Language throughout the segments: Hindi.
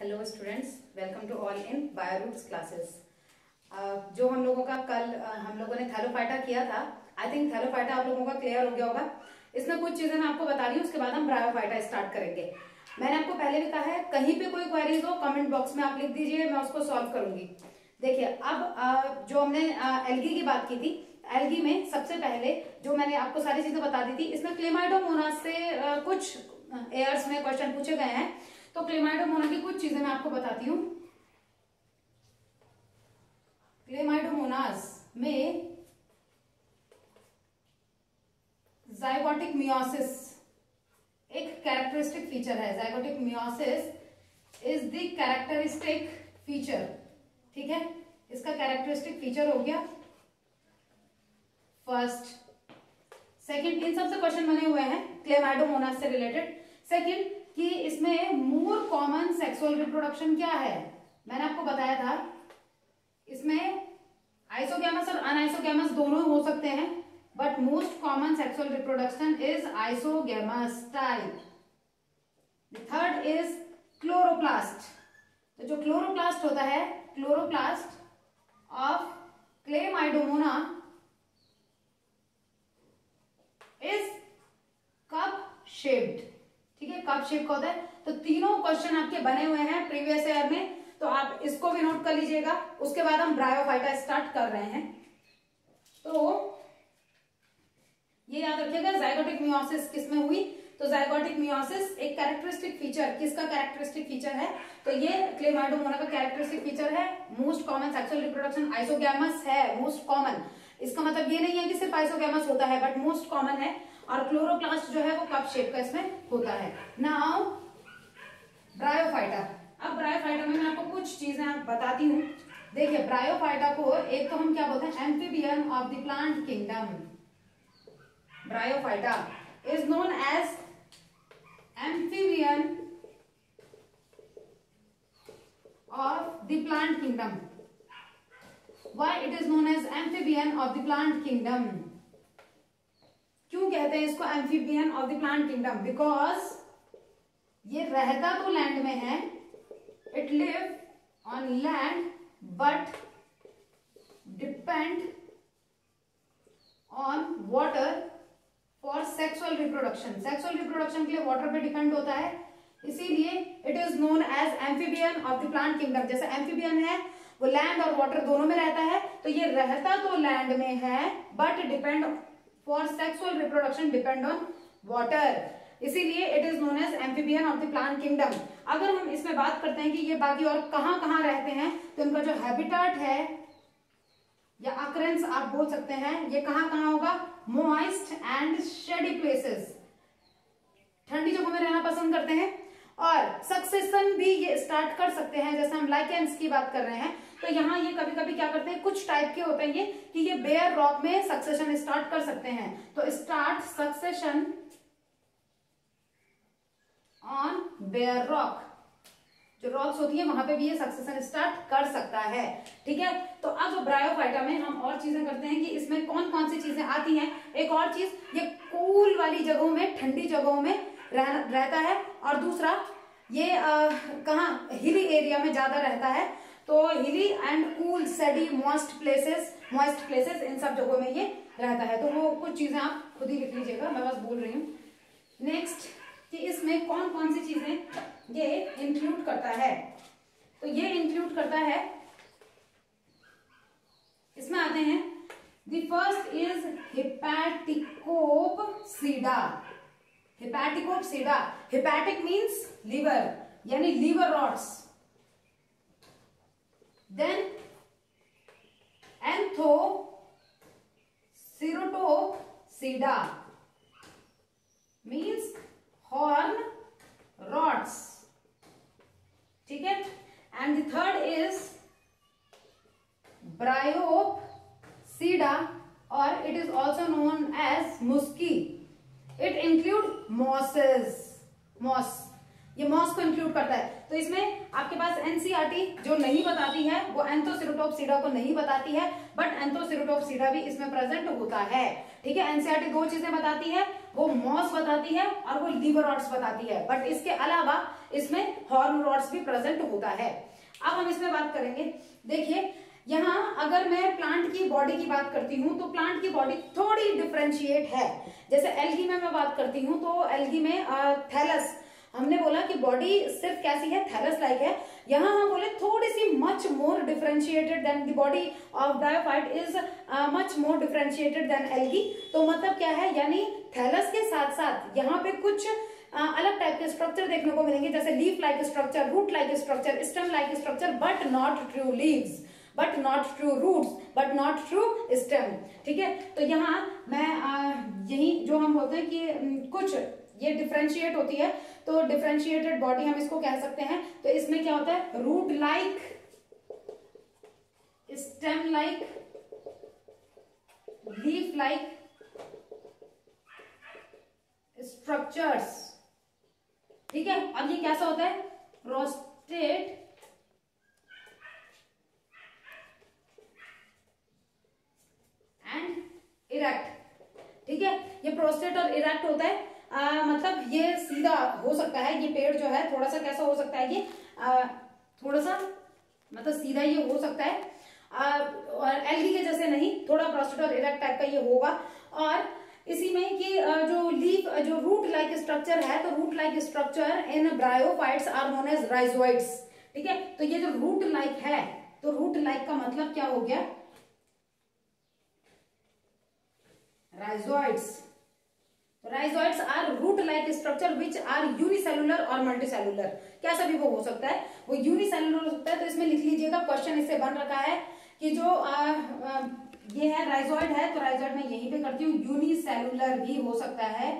Hello students, welcome to all in Bioroots classes. जो हम लोगों का कल हम लोगों ने थैलोफाइटा किया था, आई थिंक थैलोफाइटा आप लोगों का क्लियर हो गया होगा। इसमें कुछ चीजें मैं आपको बता रही हूँ, उसके बाद हम ब्रायोफाइटा स्टार्ट करेंगे। मैंने आपको पहले भी कहा है, कहीं पे कोई क्वेरीज हो कमेंट बॉक्स में आप लिख दीजिए, मैं उसको सॉल्व करूंगी। देखिए, अब जो हमने एल्गी की बात की थी, एल्गी में सबसे पहले जो मैंने आपको सारी चीजें बता दी थी, इसमें क्लेमाइडोमोनास से कुछ एयर्स में क्वेश्चन पूछे गए हैं। तो क्लेमाइडोमोना की कुछ चीजें मैं आपको बताती हूँ। क्लेमाइडोमोनास में जाइगोटिक मियोसिस एक कैरेक्टरिस्टिक फीचर है। Zygotic meiosis is the characteristic feature. ठीक है, इसका कैरेक्टरिस्टिक फीचर हो गया फर्स्ट। सेकंड, इन सबसे क्वेश्चन बने हुए हैं क्लेमाइडोमोनास से रिलेटेड। सेकंड कि इसमें मोर कॉमन सेक्सुअल रिप्रोडक्शन क्या है, मैंने आपको बताया था इसमें आइसोगैमस और अनआइसोगैमस दोनों हो सकते हैं, but most common sexual reproduction is isogamous type. Third is chloroplast. तो जो क्लोरोप्लास्ट होता है, chloroplast of Chlamydomonas is cup shaped. ठीक है, कप शेप का होता है। तो तीनों क्वेश्चन आपके बने हुए हैं प्रीवियस ईयर में, तो आप इसको भी नोट कर लीजिएगा। उसके बाद हम ब्रायोफाइटा स्टार्ट कर रहे हैं। तो ये याद रखिएगा, जाइगोटिक मियोसिस किसमें हुई, तो जाइगोटिक मियोसिस एक कैरेक्टरिस्टिक फीचर, किसका कैरेक्टरिस्टिक फीचर है, तो ये क्लेमाइडोमोना का कैरेक्टरिस्टिक फीचर है। Most common sexual reproduction isogamous है, मोस्ट कॉमन। इसका मतलब ये नहीं है कि सिर्फ आइसोगैमस होता है, बट मोस्ट कॉमन है। और क्लोरोप्लास्ट जो है वो कप शेप का इसमें होता है। Now bryophyta. अब ब्रायोफाइटा में मैं आपको कुछ चीजें बताती हूँ। देखिए, ब्रायोफाइटा को एक तो हम क्या बोलते हैं, amphibian of the plant kingdom. Bryophyta is known as amphibian of the plant kingdom. Why it is known as amphibian of the plant kingdom? क्यों कहते हैं इसको amphibian of the plant kingdom? Because ये रहता तो लैंड में है, it live on land but depend on water for sexual reproduction. Sexual reproduction के लिए water पे डिपेंड होता है, इसीलिए it is known as amphibian of the plant kingdom। जैसे amphibian है वो लैंड और वाटर दोनों में रहता है, तो ये रहता तो लैंड में है but depend for sexual reproduction depend on water, इसीलिए it is known as amphibian of the plant kingdom. अगर हम इसमें बात करते हैं कि ये बाकी और कहां कहां रहते हैं, तो इनका जो हैबिटेट है या अकरेंस आप बोल सकते हैं, ये कहां कहां होगा, मॉइस्ट एंड शेडी प्लेसेस, ठंडी जगहों में रहना पसंद करते हैं। और सक्सेशन भी ये स्टार्ट कर सकते हैं, जैसे हम लाइकेंस की बात कर रहे हैं, तो यहाँ ये कभी कभी क्या करते हैं, कुछ टाइप के होते हैं ये कि ये बेयर रॉक में सक्सेशन स्टार्ट कर सकते हैं। तो start succession on bare rock, जो रॉक्स होती है वहां पे भी ये सक्सेशन स्टार्ट कर सकता है। ठीक है, तो अब ब्रायोफाइटा में हम और चीजें करते हैं कि इसमें कौन कौन सी चीजें आती हैं। एक और चीज, ये कूल वाली जगहों में, ठंडी जगहों में रहता है, और दूसरा ये कहाँ, हिली एरिया में ज्यादा रहता है। तो hilly and cool shady moist places इन सब जगहों में ये रहता है। तो वो कुछ चीजें आप खुद ही लिख लीजिएगा, मैं बस बोल रही हूँ। नेक्स्ट कि इसमें कौन कौन सी चीजें ये इंक्लूड करता है, तो ये इंक्लूड करता है, इसमें आते हैं, the first is hepaticopsida. Hepaticopsida, hepatic means liver, यानी liverworts. Then anthocerotopsida means hornworts. ठीक है, and the third is bryopsida और it is also known as musci. It include mosses, moss, ये मॉस को इंक्लूड करता है। तो इसमें आपके पास एनसीईआरटी जो नहीं बताती है वो एंथोसिरोटोप्सिडा को नहीं बताती है, बट एंथोसिरोटोप्सिडा भी इसमें प्रेजेंट होता है। ठीक है, एनसीईआरटी दो चीजें बताती है, वो मॉस बताती है और वो लीवर रॉड्स बताती है, बट इसके अलावा इसमें हॉर्न रॉड्स भी प्रेजेंट होता है। अब हम इसमें बात करेंगे। देखिए यहाँ अगर मैं प्लांट की बॉडी की बात करती हूँ तो प्लांट की बॉडी थोड़ी डिफरेंशिएट है। जैसे एल्गी में मैं बात करती हूँ तो एल्गी में थैलस, हमने बोला कि बॉडी सिर्फ कैसी है, थैलस लाइक है। यहाँ हम बोले थोड़ी सी much more differentiated than the body of bryophyte is much more differentiated than algae. तो मतलब क्या है, यानी थैलस के साथ साथ यहाँ पे कुछ अलग टाइप के स्ट्रक्चर देखने को मिलेंगे, जैसे leaf like structure, root like structure, stem like structure, but not true leaves, but not true roots, but not true stem. ठीक है, तो यहाँ मैं यही जो हम बोलते हैं कि कुछ ये डिफरेंशिएट होती है, तो डिफरेंशिएटेड बॉडी हम इसको कह सकते हैं। तो इसमें क्या होता है, root like, stem like, leaf like structures. ठीक है, अब ये कैसा होता है, प्रोस्टेट एंड इरेक्ट। ठीक है, ये प्रोस्टेट और इरेक्ट होता है। मतलब ये सीधा हो सकता है, ये पेड़ जो है थोड़ा सा कैसा हो सकता है, ये थोड़ा सा मतलब सीधा ये हो सकता है, और एल्गी के जैसे नहीं, थोड़ा प्रोस्टेट और इरेक्ट टाइप का ये होगा। और इसी में कि जो लीफ, जो रूट लाइक स्ट्रक्चर है, तो root like structure in bryophytes are known as rhizoids. ठीक है, तो ये जो रूट लाइक है, तो रूट लाइक का मतलब क्या हो गया, rhizoids. Rhizoids are root like structure which are unicellular और मल्टीसेलुलर, कैसा भी वो हो सकता है, वो यूनिसेलुलर हो सकता है। तो इसमें लिख लीजिएगा, क्वेश्चन इससे बन रखा है कि जो ये है राइजोइड है, तो राइजोइड मैं यहीं पे करती हूँ, यूनिसेलुलर भी हो सकता है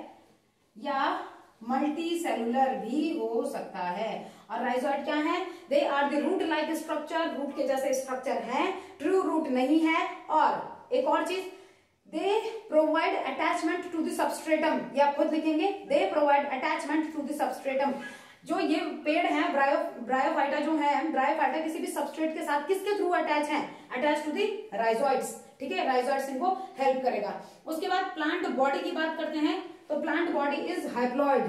या मल्टी सेलुलर भी हो सकता है। और राइजोइड क्या है, they are the root like structure, root के जैसे स्ट्रक्चर है, ट्रू रूट नहीं है। और एक और चीज, they provide attachment to the substratum, या खुद लिखेंगे, they provide attachment to the substratum. जो ये पेड़ है ब्रायोफाइटा जो है, ब्रायोफाइटा किसी भी सबस्ट्रेट के साथ किसके थ्रू अटैच है, अटैच टू द राइजोइड्स। ठीक है, राइजोइड्स इनको हेल्प करेगा। उसके बाद प्लांट बॉडी की बात करते हैं, तो प्लांट बॉडी इज हाइप्लॉइड,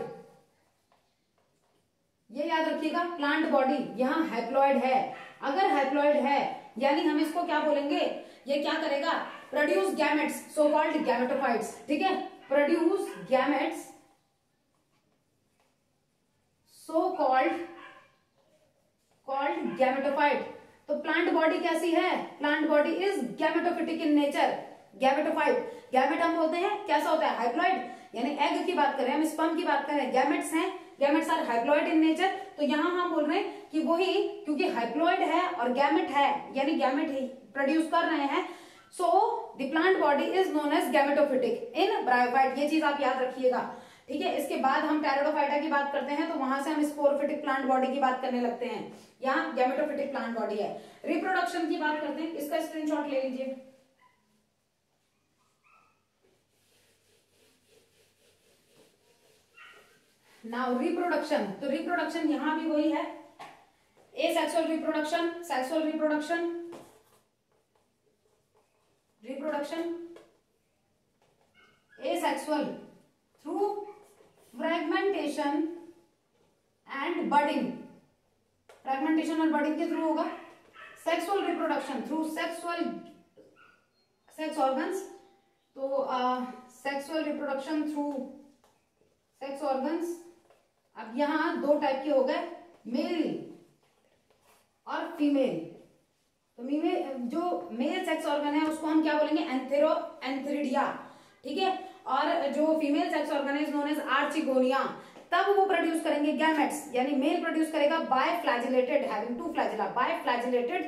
ये याद रखिएगा, प्लांट बॉडी यहाँ हाइप्लॉइड है। अगर हाइप्लॉइड है यानी हम इसको क्या बोलेंगे, ये क्या करेगा, produce gametes, so called gametophytes. ठीक है, produce gametes, so called gametophyte. तो प्लांट बॉडी कैसी है, plant body is gametophytic in nature, gametophyte. Gamete हम बोलते हैं कैसा होता है, हाइप्लॉइड, यानी एग की बात करें, हम स्पर्म की बात करें, गैमेट्स हैं, गैमेट्स आर हाइप्लॉइड इन नेचर। तो यहां हम बोल रहे हैं कि वही, क्योंकि हाइप्लॉइड है और गैमेट है, यानी गैमेट ही प्रोड्यूस कर रहे हैं, so the plant body is known as gametophytic in bryophyte. ये चीज आप याद रखिएगा। ठीक है, इसके बाद हम टेरिडोफाइटा की बात करते हैं, तो वहां से हम स्पोरोफिटिक प्लांट बॉडी की बात करने लगते हैं। यहाँ गैमेटोफिटिक प्लांट बॉडी है। रिप्रोडक्शन की बात करते हैं, इसका स्क्रीनशॉट ले लीजिए। नाउ रिप्रोडक्शन, तो रिप्रोडक्शन यहां भी वही है, asexual reproduction, sexual reproduction, asexual through fragmentation and budding, fragmentation और बडिंग के थ्रू होगा। Sexual reproduction through sex organs, तो sexual reproduction through sex organs. अब यहां दो टाइप के हो गए, मेल और फीमेल। तो जो मेल सेक्स ऑर्गन है उसको हम क्या बोलेंगे, एंथेरिडिया। ठीक है, और जो फीमेल सेक्स ऑर्गन है नोन एज आर्चिगोनिया। तब वो प्रोड्यूस करेंगे गैमेट्स, यानी मेल प्रोड्यूस करेगा बायफ्लैजिलेटेड, हैविंग टू फ्लैजिला, बायफ्लैजिलेटेड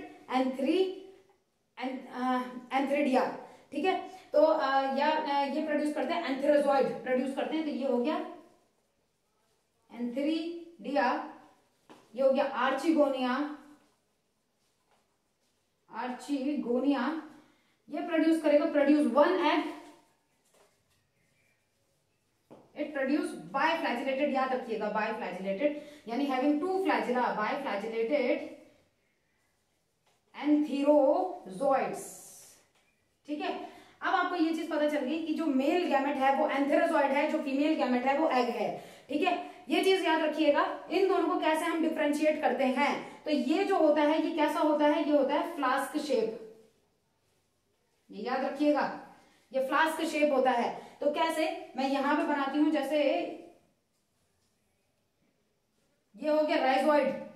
एंथेरिडिया। ठीक है, तो ये प्रोड्यूस करते हैं, एंथेरोजॉइड प्रोड्यूस करते हैं, तो ये हो गया एंथेरिडिया, ये हो गया आर्चिगोनिया। ये प्रोड्यूस करेगा, produce one egg, it produce biflagellated, याद रखिएगा बायफ्लैजिलेटेड, यानी having two flagella, biflagellated antherozoids. ठीक है, अब आपको ये चीज पता चल गई कि जो मेल गैमेट है वो एंथेरोजॉइड है, जो फीमेल गैमेट है वो एग है। ठीक है, ये चीज याद रखिएगा। इन दोनों को कैसे हम डिफ्रेंशिएट करते हैं, तो ये जो होता है ये कैसा होता है, ये होता है फ्लास्क शेप, ये याद रखिएगा, ये फ्लास्क शेप होता है। तो कैसे, मैं यहां पे बनाती हूं, जैसे ये हो गया राइजोइड,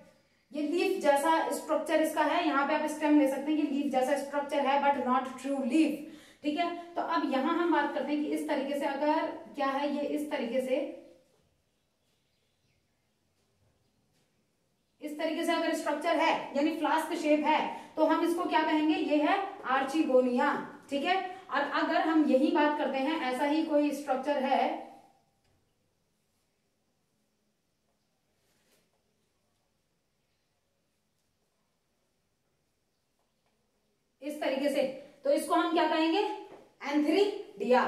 ये लीफ जैसा स्ट्रक्चर इसका है, यहाँ पे आप स्टेम ले सकते हैं, ये लीफ जैसा स्ट्रक्चर है बट नॉट ट्रू लीफ। ठीक है, तो अब यहां हम बात करते हैं कि इस तरीके से अगर क्या है, ये इस तरीके से अगर स्ट्रक्चर है यानी फ्लास्क शेप है, तो हम इसको क्या कहेंगे, ये है आर्चिगोनिया। ठीक है, और अगर हम यही बात करते हैं, ऐसा ही कोई स्ट्रक्चर है, इस तरीके से, तो इसको हम क्या कहेंगे, एंथ्रीडिया।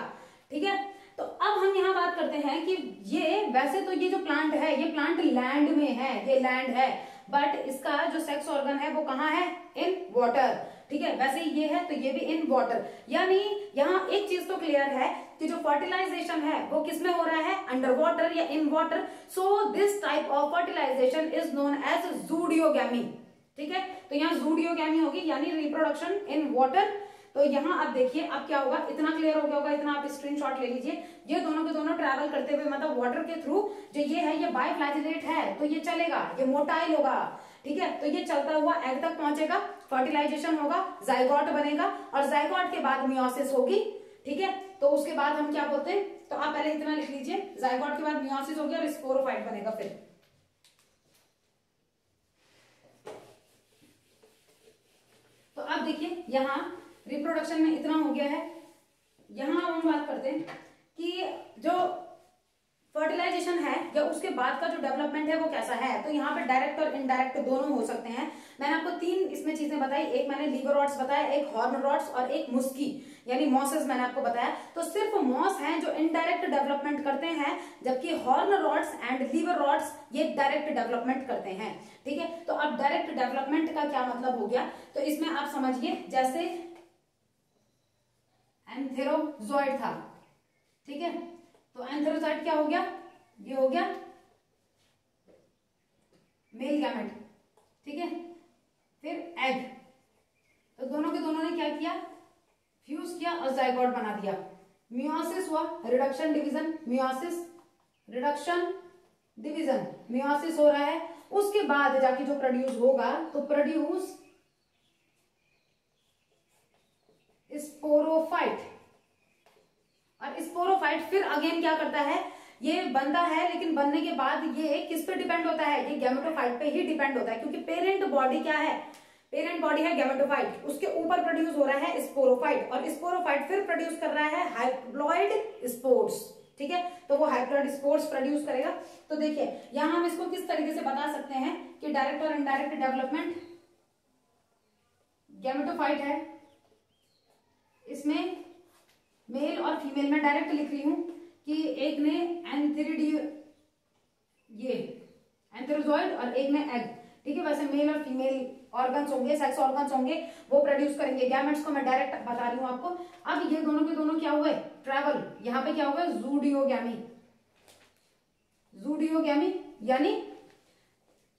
ठीक है, तो अब हम यहां बात करते हैं कि ये वैसे तो ये जो प्लांट है, ये प्लांट लैंड में है, ये लैंड है, बट इसका जो सेक्स ऑर्गन है वो कहाँ है, इन वाटर। ठीक है, वैसे ये है तो ये भी इन वाटर, यानी यहाँ एक चीज तो क्लियर है कि जो फर्टिलाइजेशन है वो किसमें हो रहा है, अंडर वाटर या in water. So this type of fertilization is known as zooidogamy. ठीक है, तो यहाँ जूडियोगैमी होगी यानी रिप्रोडक्शन इन वाटर। तो यहाँ आप देखिए अब क्या होगा, इतना क्लियर हो गया होगा, इतना आप स्क्रीनशॉट ले लीजिए। ये दोनों के दोनों ट्रैवल करते हुए मतलब वाटर के थ्रू, जो ये है ये बायफ्लैजिलेट है तो ये चलेगा, ये मोटाइल होगा। ठीक है, तो ये चलता हुआ एग तक पहुंचेगा, फर्टिलाइजेशन होगा, जाइगोट बनेगा और जाइगोट के बाद मियोसिस होगी। ठीक है, तो उसके बाद हम क्या बोलते हैं, तो आप पहले इतना लिख लीजिए, जाइगोट के बाद मियोसिस होगी और स्पोरोफाइट बनेगा। फिर तो अब देखिए यहाँ रिप्रोडक्शन में इतना हो गया है। यहां हम बात करते हैं कि जो फर्टिलाइजेशन है या उसके बाद का जो डेवलपमेंट है वो कैसा है। तो यहाँ पे डायरेक्ट और इनडायरेक्ट दोनों हो सकते हैं। मैंने आपको 3 इसमें चीजें बताई, एक मैंने लीवर रॉड्स बताया, एक हॉर्न रॉड्स और एक मुस्की यानी मॉसेस मैंने आपको बताया। तो सिर्फ मॉस हैं जो इनडायरेक्ट डेवलपमेंट करते हैं, जबकि hornworts and liverworts ये डायरेक्ट डेवलपमेंट करते हैं। ठीक है, तो अब डायरेक्ट डेवलपमेंट का क्या मतलब हो गया, तो इसमें आप समझिए जैसे एंथेरोजॉइड था। ठीक है, तो एंथेरोजॉइड क्या हो गया, ये हो गया मेल गैमेट। ठीक है, फिर एग, तो दोनों के दोनों ने क्या किया, फ्यूज किया और जाइगोट बना दिया। मियोसिस हुआ, reduction division, meiosis reduction division, meiosis हो रहा है। उसके बाद जाके जो प्रोड्यूस होगा तो प्रोड्यूस स्पोरोफाइट, और स्पोरोफाइट फिर अगेन क्या करता है, ये बनता है, लेकिन बनने के बाद ये किस पे डिपेंड होता है, ये गैमेटोफाइट पे ही डिपेंड होता है, क्योंकि पेरेंट बॉडी क्या है, पेरेंट बॉडी है गैमेटोफाइट, उसके ऊपर प्रोड्यूस हो रहा है स्पोरोफाइट, और स्पोरोफाइट फिर प्रोड्यूस कर रहा है हाइप्लॉइड स्पोर्स। ठीक है, तो वो हाइप्लॉइड स्पोर्स प्रोड्यूस करेगा। तो देखिए यहां हम इसको किस तरीके से बता सकते हैं कि डायरेक्ट और इनडायरेक्ट डेवलपमेंट, गैमेटोफाइट है, इसमें मेल और फीमेल में डायरेक्ट लिख रही हूं कि एक ने ये एंथेरोजॉइड और एक ने एग। ठीक है, वैसे मेल और फीमेल ऑर्गन्स होंगे, सेक्स ऑर्गन्स होंगे, वो प्रोड्यूस करेंगे गैमेट्स को, मैं डायरेक्ट बता रही हूं आपको। अब ये दोनों के दोनों क्या हुए, ट्रैवल, यहाँ पे क्या हुआ, जूडियोगैमी। जूडियोगैमी यानी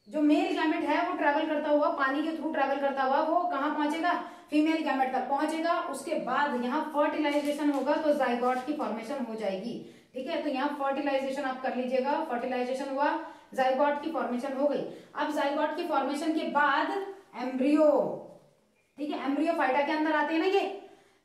जो मेल गैमेट है वो ट्रैवल करता हुआ, पानी के थ्रू ट्रैवल करता हुआ वो कहां पहुंचेगा, फीमेल गैमेट तक पहुंचेगा। उसके बाद यहाँ फर्टिलाइजेशन होगा तो जाइगोट की फॉर्मेशन हो जाएगी। ठीक है, तो यहाँ फर्टिलाइजेशन आप कर लीजिएगा, फर्टिलाइजेशन हुआ, जाइगोट की फॉर्मेशन हो गई। अब जाइगोट की फॉर्मेशन के बाद एम्ब्रियो, ठीक है, एम्ब्रियो फाइटा के अंदर आते हैं ना ये,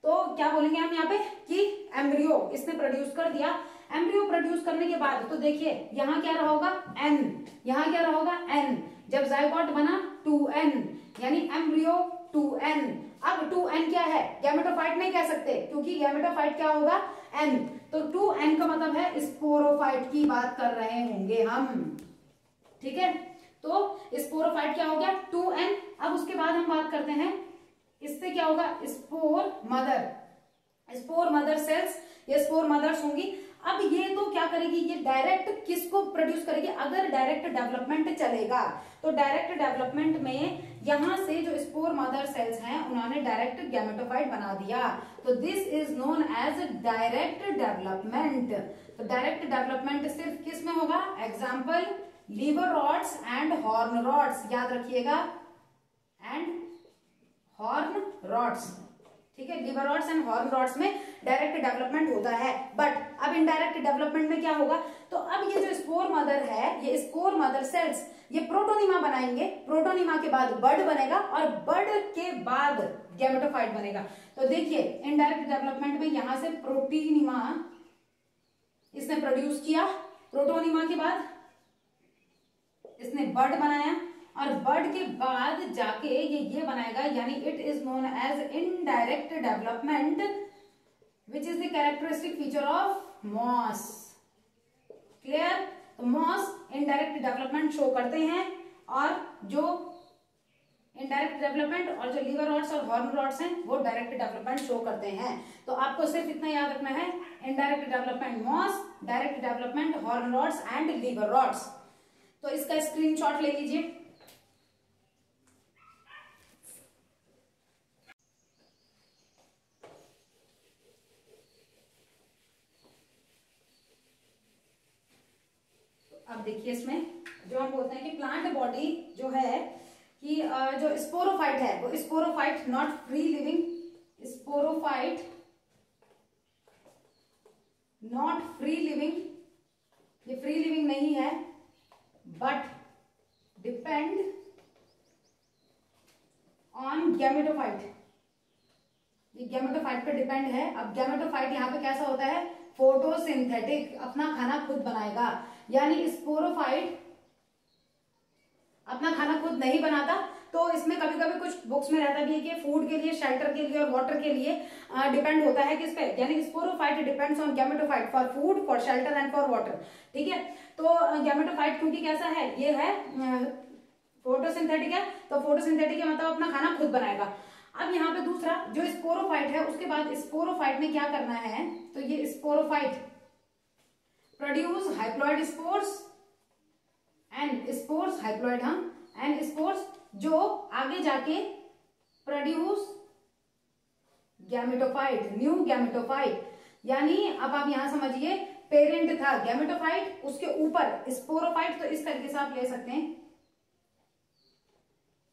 तो क्या बोलेंगे हम यहाँ पे कि एम्ब्रियो इसने प्रोड्यूस कर दिया। एम्ब्रियो प्रोड्यूस करने के बाद तो देखिए यहाँ क्या रहा होगा, एन, यहाँ क्या रहा होगा, एन, जब जाइगोट बना 2n यानी एम्ब्रियो 2n। अब 2n क्या है, गैमेटोफाइट नहीं कह सकते क्योंकि गैमेटोफाइट क्या होगा, n, तो 2n का मतलब है स्पोरोफाइट की बात कर रहे होंगे हम। ठीक है, तो स्पोरोफाइट क्या हो गया, 2n। अब उसके बाद हम बात करते हैं इससे क्या होगा, spore mother, spore mother cells या स्पोर मदर्स होंगी। अब ये तो क्या करेगी, ये डायरेक्ट किसको प्रोड्यूस करेगी, अगर डायरेक्ट डेवलपमेंट चलेगा तो डायरेक्ट डेवलपमेंट में यहां से जो स्पोर मदर सेल्स हैं उन्होंने डायरेक्ट गैमेटोफाइट बना दिया, तो this is known as direct development. तो डायरेक्ट डेवलपमेंट सिर्फ किस में होगा, example liverworts and hornworts, याद रखिएगा, एंड हॉर्न रॉड्स, ठीक है, liverworts and hornworts में डायरेक्ट डेवलपमेंट होता है। बट अब इनडायरेक्ट डेवलपमेंट में क्या होगा, तो अब ये जो स्पोर मदर है, ये स्पोर मदर सेल्स ये प्रोटोनिमा बनाएंगे, प्रोटोनिमा के बाद बड बनेगा और बड के बाद गैमेटोफाइट बनेगा। तो देखिए इनडायरेक्ट डेवलपमेंट में यहां से प्रोटीनिमा इसने प्रोड्यूस किया, प्रोटोनिमा के बाद इसने बड बनाया और बर्ड के बाद जाके ये बनाएगा, यानी it is known as indirect development which is the characteristic feature of moss. Clear, तो मॉस इनडायरेक्ट डेवलपमेंट शो करते हैं और जो इनडायरेक्ट डेवलपमेंट और जो लीवर रॉड्स और हॉर्न रॉड्स हैं वो डायरेक्ट डेवलपमेंट शो करते हैं। तो आपको सिर्फ इतना याद रखना है, indirect development moss, direct development hornworts and liverworts. तो इसका स्क्रीनशॉट ले लीजिए। अब देखिए इसमें जो हम बोलते हैं कि प्लांट बॉडी जो है कि जो स्पोरोफाइट है वो sporophyte not free living, sporophyte not free living, ये फ्री लिविंग नहीं है, बट डिपेंड ऑन गैमेटोफाइट, ये गैमेटोफाइट पे डिपेंड है। अब गैमेटोफाइट यहाँ पे कैसा होता है, फोटोसिंथेटिक, अपना खाना खुद बनाएगा, यानी स्पोरोफाइट अपना खाना खुद नहीं बनाता। तो इसमें कभी कभी कुछ बुक्स में रहता भी है कि फूड के लिए, शेल्टर के लिए और वाटर के लिए डिपेंड होता है किस पे, यानी sporophyte depends on gametophyte for food, for shelter and for water, ठीक है। तो गैमेटोफाइट क्योंकि कैसा है, ये है फोटोसिंथेटिक है, तो फोटोसिंथेटिक है मतलब अपना खाना खुद बनाएगा। अब यहाँ पे दूसरा जो स्पोरोफाइट है, उसके बाद स्पोरोफाइट में क्या करना है, तो ये sporophyte produce haploid spores and spores, haploid हम एंड स्पोर्स जो आगे जाके प्रोड्यूस गैमेटोफाइट, न्यू गैमेटोफाइट। यानी अब आप यहां समझिए, पेरेंट था गैमेटोफाइट, उसके ऊपर स्पोरोफाइट, तो इस तरीके से आप ले सकते हैं,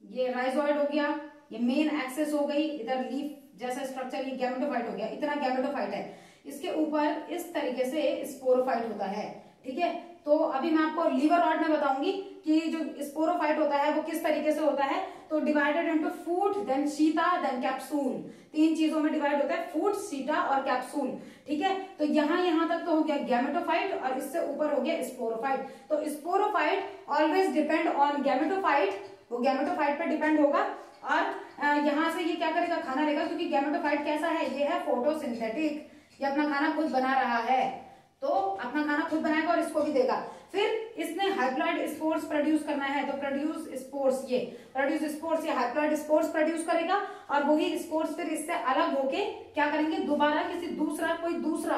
ये राइजोइड हो गया, ये मेन एक्सेस हो गई, इधर लीफ जैसा स्ट्रक्चर, ये गैमेटोफाइट हो गया, इतना गैमेटोफाइट है, इसके ऊपर इस तरीके से स्पोरोफाइट होता है, ठीक है। तो अभी मैं आपको लीवर रॉड में बताऊंगी कि जो स्पोरोफाइट होता है वो किस तरीके से होता है। तो डिवाइडेड इनटू फूट, देन शीटा, देन कैप्सूल, तीन चीजों में डिवाइड होता है, फूट, शीटा और कैप्सूल, ठीक है। तो यहां तक तो हो गया गैमेटोफाइट और इससे ऊपर हो गया स्पोरोफाइट। तो sporophyte always depend on gametophyte, वो गैमेटोफाइट पे डिपेंड होगा और यहां से ये क्या करेगा, खाना लेगा, क्योंकि गैमेटोफाइट कैसा है, ये है फोटोसिंथेटिक, ये अपना खाना खुद बना रहा है, तो अपना खाना खुद बनाएगा और इसको भी देगा। फिर इसने हाइप्लॉइड स्पोर्स प्रोड्यूस करना है, तो प्रोड्यूस स्पोर्स, ये प्रोड्यूस स्पोर्स या हाइप्लॉइड स्पोर्स प्रोड्यूस करेगा और वही स्पोर्स फिर इससे अलग होके क्या करेंगे, दोबारा किसी कोई दूसरा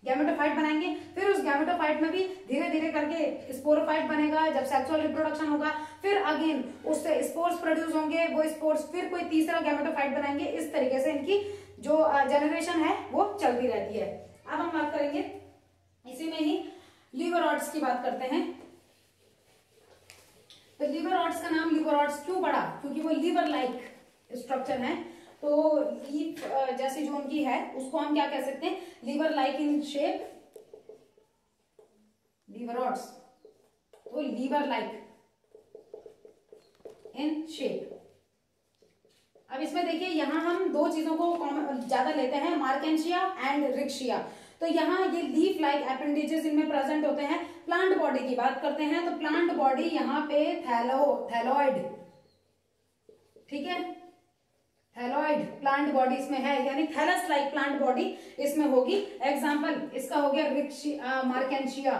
गैमेटोफाइट बनाएंगे। फिर उस गैमेटोफाइट में भी धीरे धीरे करके स्पोरोफाइट बनेगा, जब सेक्सुअल रिप्रोडक्शन होगा फिर अगेन उससे स्पोर्स प्रोड्यूस होंगे, वो स्पोर्स फिर कोई तीसरा गैमेटोफाइट बनाएंगे। इस तरीके से इनकी जो जनरेशन है वो चलती रहती है। अब हम बात करेंगे इसी में ही लीवर रॉड्स की बात करते हैं। तो लीवर रॉड्स का नाम लीवर रॉड्स क्यों पड़ा, क्योंकि वो लीवर लाइक स्ट्रक्चर है, तो लीफ जैसी जो उनकी है उसको हम क्या कह सकते हैं, liver like in shape, liverworts, तो लीवर लाइक इन शेप। अब इसमें देखिए यहां हम दो चीजों को ज्यादा लेते हैं, मार्केंशिया एंड रिक्शिया। तो यहाँ ये लीफ लाइक एपेंडेजेस इनमें प्रेजेंट होते हैं। प्लांट बॉडी की बात करते हैं, तो प्लांट बॉडी यहाँ पे थैलोइड, ठीक है, थैलोइड प्लांट बॉडी इसमें है, यानी थैलस लाइक प्लांट बॉडी इसमें होगी। एग्जाम्पल इसका हो गया मार्केंशिया,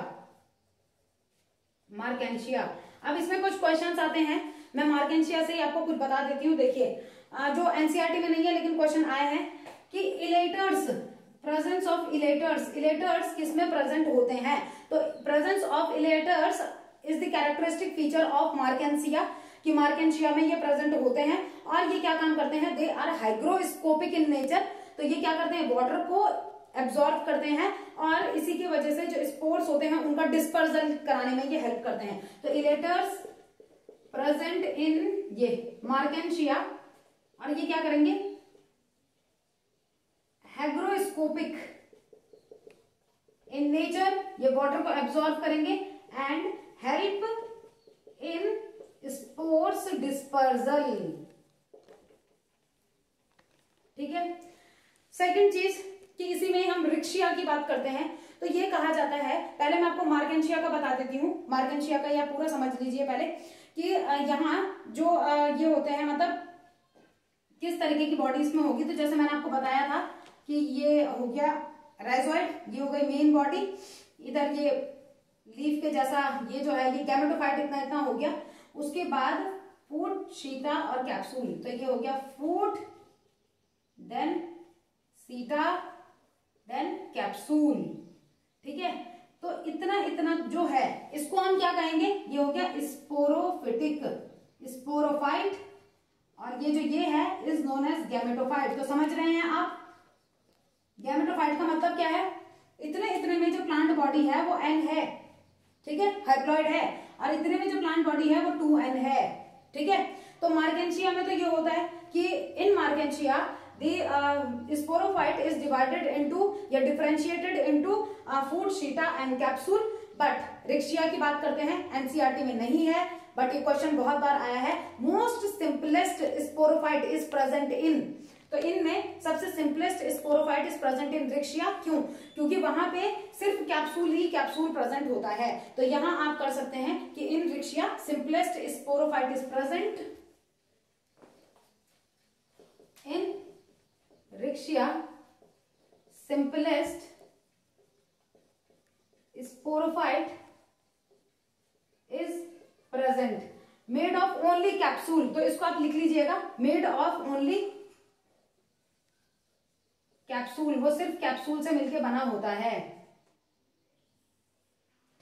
मार्केंशिया। अब इसमें कुछ क्वेश्चंस आते हैं, मैं मार्केंशिया से ही आपको कुछ बता देती हूँ। देखिए जो एनसीईआरटी में नहीं है लेकिन क्वेश्चन आए हैं कि इलेटर्स प्रेजेंस ऑफ इलेटर्स, इलेटर्स किसमें प्रेजेंट होते हैं? तो presence of इलेटर्स is the characteristic feature of मार्केंसिया, कि मार्केंसिया में ये प्रेजेंट होते हैं। और ये क्या काम करते हैं? They are hygroscopic in nature, तो ये क्या करते हैं? वाटर को एब्जॉर्ब करते हैं और इसी की वजह से जो स्पोर्स होते हैं उनका डिस्पर्जन कराने में ये हेल्प करते हैं। तो इलेटर्स प्रेजेंट इन ये मार्केंसिया, और ये क्या करेंगे? हाइग्रोस्कोपिक इन नेचर, ये वाटर को एब्जॉर्ब करेंगे and help in spores dispersal. ठीक है। सेकंड चीज कि इसी में हम रिक्शिया की बात करते हैं, तो ये कहा जाता है, पहले मैं आपको मार्केंसिया का बता देती हूँ। मार्केंसिया का यह पूरा समझ लीजिए पहले कि यहाँ जो ये होते हैं, मतलब किस तरीके की बॉडी इसमें होगी। तो जैसे मैंने आपको बताया था कि ये हो गया राइजोइड, ये हो गई मेन बॉडी, इधर ये लीफ के जैसा ये जो है ये गैमेटोफाइट इतना इतना हो गया। उसके बाद फूट, शीटा और कैप्सूल, तो ये हो गया फूट, देन सीटा, देन कैप्सूल। ठीक है। तो इतना इतना जो है इसको हम क्या कहेंगे? ये हो गया स्पोरोफिटिक, स्पोरोफाइट, और ये जो ये है इज नोन एज गैमेटोफाइट। तो समझ रहे हैं आप? गैमेटोफाइट का मतलब क्या है? इतने इतने में जो प्लांट बॉडी है वो एन है, ठीक है, हाइप्लॉइड है, और इतने में जो प्लांट बॉडी है वो 2n है। ठीक है। तो मार्केंसिया में तो ये होता है कि इन मार्केंसिया the sporophyte is divided into या differentiated into food, शीटा and capsule, but रिक्शिया की बात करते हैं, एनसीईआरटी में नहीं है, बट ये क्वेश्चन बहुत बार आया है। Most simplest sporophyte is present in, तो इनमें सबसे simplest sporophyte is present in रिक्शिया। क्यों? क्योंकि वहां पे सिर्फ कैप्सूल ही कैप्सूल प्रेजेंट होता है। तो यहां आप कर सकते हैं कि in Riccia simplest sporophyte is present in Riccia, simplest sporophyte is present, made of only capsule. तो इसको आप लिख लीजिएगा, मेड ऑफ ओनली कैप्सूल, वो सिर्फ कैप्सूल से मिलके बना होता है।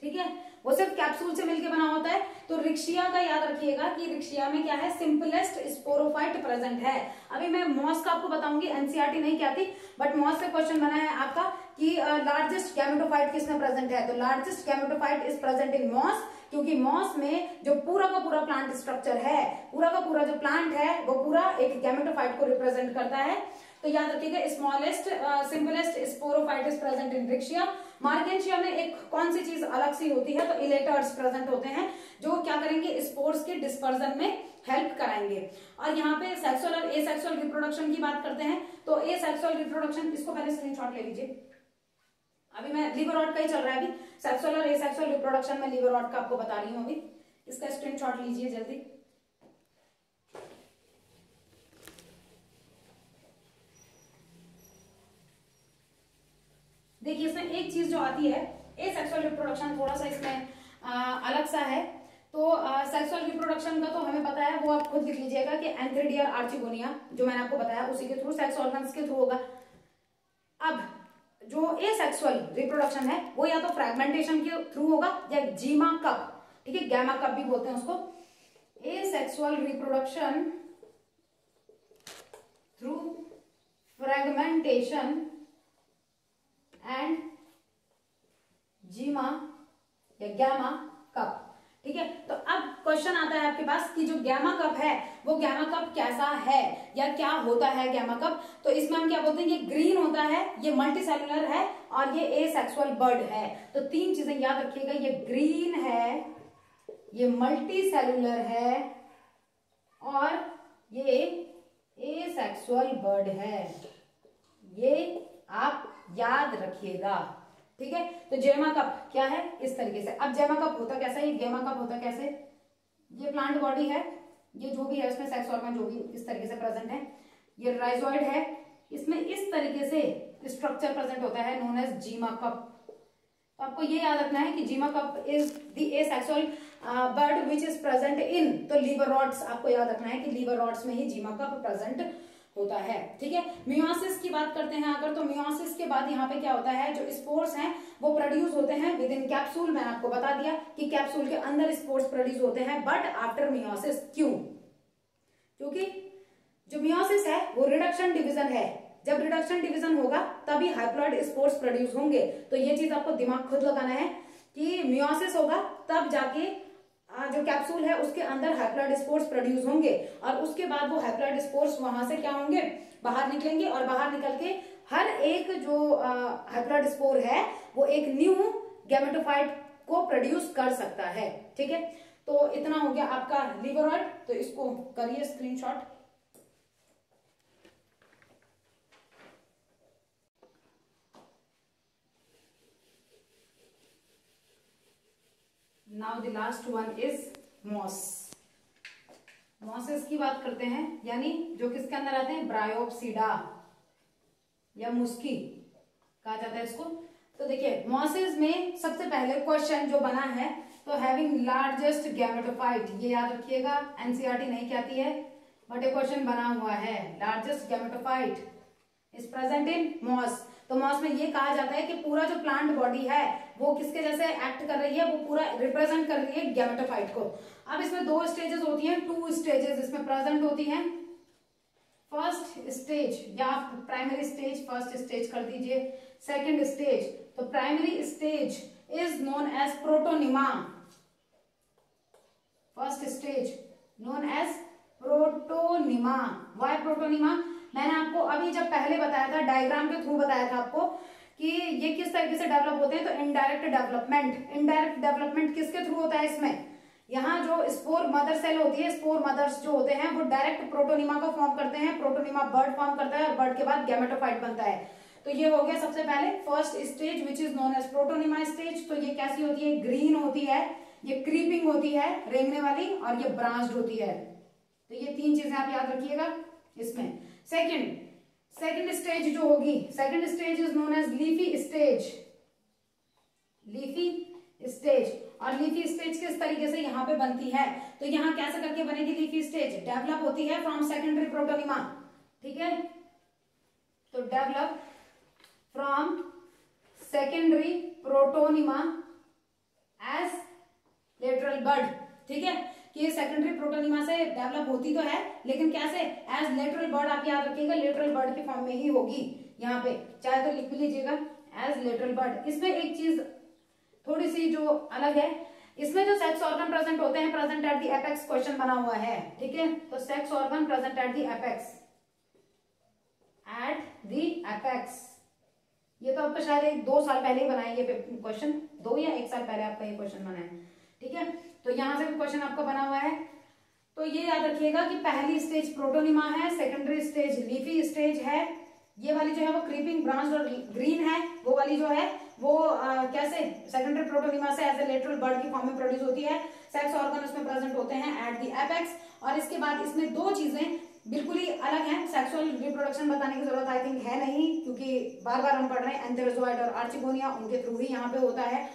ठीक है, वो सिर्फ कैप्सूल से मिलके बना होता है। तो रिक्शिया का याद रखिएगा कि रिक्शिया में क्या है? सिंपलेस्ट स्पोरोफाइट प्रेजेंट है। अभी मैं मॉस का आपको बताऊंगी, एनसीईआरटी नहीं कहती, बट मॉस से क्वेश्चन बना है आपका कि लार्जेस्ट गैमेटोफाइट किसमें प्रेजेंट है? तो largest gametophyte is present in moss, क्योंकि मॉस में जो पूरा का पूरा प्लांट स्ट्रक्चर है, पूरा का पूरा जो प्लांट है वो पूरा एक गैमेटोफाइट को रिप्रेजेंट करता है। तो याद रखिएगा, smallest simplest sporophyte is present in रिक्शिया। मार्केंसिया में एक कौन सी चीज अलग सी होती है? तो इलेटर्स प्रेजेंट होते हैं, जो क्या करेंगे? स्पोर्स के डिस्पर्जन में हेल्प कराएंगे। और यहाँ पे सेक्सुअल और एसेक्सुअल रिप्रोडक्शन की बात करते हैं। तो एसेक्सुअल रिप्रोडक्शन, इसको पहले स्क्रीनशॉट ले लीजिए। अभी मैं लीवर रॉड का ही चल रहा है, अभी सेक्सुअल और एसेक्सुअल रिप्रोडक्शन में लीवर रॉड का आपको बता रही हूँ। अभी इसका स्क्रीनशॉट लीजिए जल्दी। देखिए, इसमें एक चीज जो आती है, एसेक्सुअल रिप्रोडक्शन थोड़ा सा इसमें अलग सा है। तो सेक्सुअल रिप्रोडक्शन का तो हमें पता है, वो आप खुद लिख लीजिएगा कि एंथ्रेडियर आर्चिगोनिया, जो मैंने आपको बताया उसी के थ्रू, सेक्स ऑर्गन्स के थ्रू होगा। अब जो एसेक्सुअल रिप्रोडक्शन है वो या तो फ्रैगमेंटेशन के थ्रू होगा या जीमा कप, ठीक है, गैमा कप भी बोलते हैं उसको। Asexual reproduction through fragmentation and gemma या गैमा कप। ठीक है। तो अब क्वेश्चन आता है आपके पास कि जो गैमा कप है वो गैमा कप कैसा है या क्या होता है गैमा कप? तो इसमें हम क्या बोलते हैं? ये ग्रीन होता है, ये मल्टीसेलुलर है और ये एसेक्सुअल बर्ड है। तो तीन चीजें याद रखिएगा, ये ग्रीन है, ये मल्टीसेलुलर है और ये एसेक्सुअल बर्ड है। ये आप याद रखिएगा। ठीक है। तो जेमा कप क्या है? इस तरीके से। अब जेमा कप होता कैसा है? गेमा कप होता कैसे? ये प्लांट बॉडी है, ये जो भी है उसमें सेक्स ऑर्गन जो भी इस तरीके से प्रेजेंट है, ये राइजोइड है, इसमें इस तरीके से स्ट्रक्चर प्रेजेंट होता है नोन एज जीमा कप। तो आपको ये याद रखना है कि gemma cup is the asexual bud which is present in, तो लीवर रॉड्स आपको याद रखना है कि लीवर रॉड्स में ही जीमा कप प्रेजेंट होता है। ठीक है, मियोसिस की बात करते हैं अगर, तो मियोसिस के बाद यहाँ पे क्या होता है, जो स्पोर्स हैं वो प्रोड्यूस होते हैं विद इन कैप्सूल। मैंने आपको बता दिया कि कैप्सूल के अंदर स्पोर्स प्रोड्यूस होते हैं, बट आफ्टर मियोसिस। क्यों? क्योंकि जो मियोसिस है वो रिडक्शन डिवीजन है, जब रिडक्शन डिवीजन होगा तभी हाइप्लॉइड स्पोर्स प्रोड्यूस होंगे। तो ये चीज आपको दिमाग खुद लगाना है कि मियोसिस होगा तब जाके जो कैप्सूल है उसके अंदर हाइप्लॉइड स्पोर्स प्रोड्यूस होंगे, और उसके बाद वो हाइप्लॉइड स्पोर्स वहां से क्या होंगे, बाहर निकलेंगे, और बाहर निकल के हर एक जो हाइप्लॉइड स्पोर है वो एक न्यू गैमेटोफाइट को प्रोड्यूस कर सकता है। ठीक है, तो इतना हो गया आपका लिवरॉइड, तो इसको करिए screenshot. Now the last one is moss. Mosses की बात करते हैं, यानी जो किसके अंदर आते हैं, ब्रायोप्सिडा या मुस्की कहा जाता है इसको। तो देखिए मॉसेस में सबसे पहले क्वेश्चन जो बना है, तो हैविंग लार्जेस्ट गैमेटोफाइट, ये याद रखिएगा, एनसीईआरटी नहीं कहती है बट ये क्वेश्चन बना हुआ है, largest gametophyte is present in moss. तो मॉस में ये कहा जाता है कि पूरा जो प्लांट बॉडी है वो किसके जैसे एक्ट कर रही है, वो पूरा रिप्रेजेंट कर रही है गैमेटोफाइट को। अब इसमें दो स्टेजेस होती हैं, 2 स्टेजेस इसमें प्रेजेंट होती हैं। फर्स्ट स्टेज या प्राइमरी स्टेज, फर्स्ट स्टेज कर दीजिए, सेकंड स्टेज। तो primary stage is known as protonema, first stage known as protonema. Why protonema? मैंने आपको अभी जब पहले बताया था, डायग्राम के थ्रू बताया था आपको कि ये किस तरीके से डेवलप होते हैं। तो इनडायरेक्ट डेवलपमेंट, इनडायरेक्ट डेवलपमेंट किसके थ्रू होता है इसमें, यहाँ जो स्पोर मदर सेल होती है, स्पोर मदर्स जो होते हैं वो डायरेक्ट प्रोटोनिमा को फॉर्म करते हैं, प्रोटोनिमा बर्ड फॉर्म करता है और बर्ड के बाद गैमेटोफाइट बनता है। तो ये हो गया सबसे पहले first stage which is known as protonema stage. तो ये कैसी होती है, ग्रीन होती है, ये क्रीपिंग होती है, रेंगने वाली, और ये ब्रांच्ड होती है। तो ये 3 चीजें आप याद रखिएगा इसमें। सेकंड स्टेज जो होगी, second stage is known as leafy stage, leafy stage. और लीफी स्टेज किस तरीके से यहाँ पे बनती है, तो यहाँ कैसे करके बनेगी लीफी स्टेज, डेवलप होती है फ्रॉम सेकेंडरी प्रोटोनिमा। ठीक है, तो develop from secondary protonema as lateral bud. ठीक है, कि ये सेकेंडरी प्रोटोनिमा से डेवलप होती तो है, लेकिन कैसे, एज लेटरल बर्ड। आप याद रखिएगा लेटरल बर्ड के फॉर्म में ही होगी यहाँ पे, चाहे तो लिख भी लीजिएगा एज लेटरल बर्ड। इसमें एक चीज थोड़ी सी जो अलग है, इसमें जो सेक्स ऑर्गन प्रेजेंट होते हैं, present at the apex question बना हुआ है। ठीक है, तो sex organ present at the apex, at the apex. ये तो आपका शायद 2 साल पहले ही बनाया ये क्वेश्चन, 2 या 1 साल पहले आपका ये क्वेश्चन बना है। ठीक है, तो यहां से भी क्वेश्चन आपका बना हुआ है। तो ये याद रखिएगा कि पहली स्टेज प्रोटोनिमा है, सेकेंडरी स्टेज लीफी स्टेज है, ये वाली जो है वो क्रीपिंग, ब्रांच और ग्रीन है, वो वाली जो है वो कैसे सेकेंडरी प्रोटोनिमा से एज ए लेटरल बर्ड की फॉर्म में प्रोड्यूस होती है। सेक्स ऑर्गन उसमें प्रेजेंट होते हैं एट दी एपेक्स। और इसके बाद इसमें 2 चीजें बिल्कुल ही अलग है, सेक्सुअल रिप्रोडक्शन बताने की जरूरत आई थिंक है नहीं, क्योंकि बार बार हम पढ़ रहे हैं एंथेरोजोइड और आर्चिगोनिया, उनके थ्रू ही यहाँ पे होता है।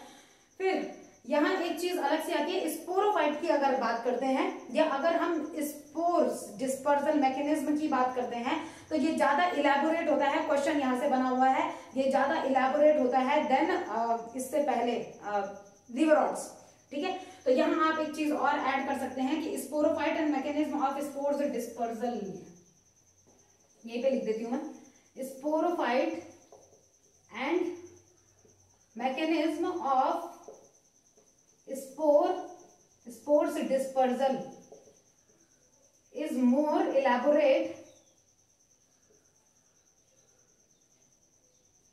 फिर यहाँ एक चीज अलग से आती है, स्पोरोफाइट की अगर बात करते हैं, या अगर हम स्पोर्स डिस्पर्सल मैकेनिज्म की बात करते हैं, तो ये ज्यादा इलेबोरेट होता है। क्वेश्चन यहाँ से बना हुआ है, ये ज्यादा इलेबोरेट होता है देन इससे पहले लिवरॉड्स। ठीक है, तो यहाँ आप एक चीज और ऐड कर सकते हैं कि sporophyte and mechanism of spores dispersal, यहीं पे लिख देती हूं मैं, sporophyte and mechanism of spores dispersal is more elaborate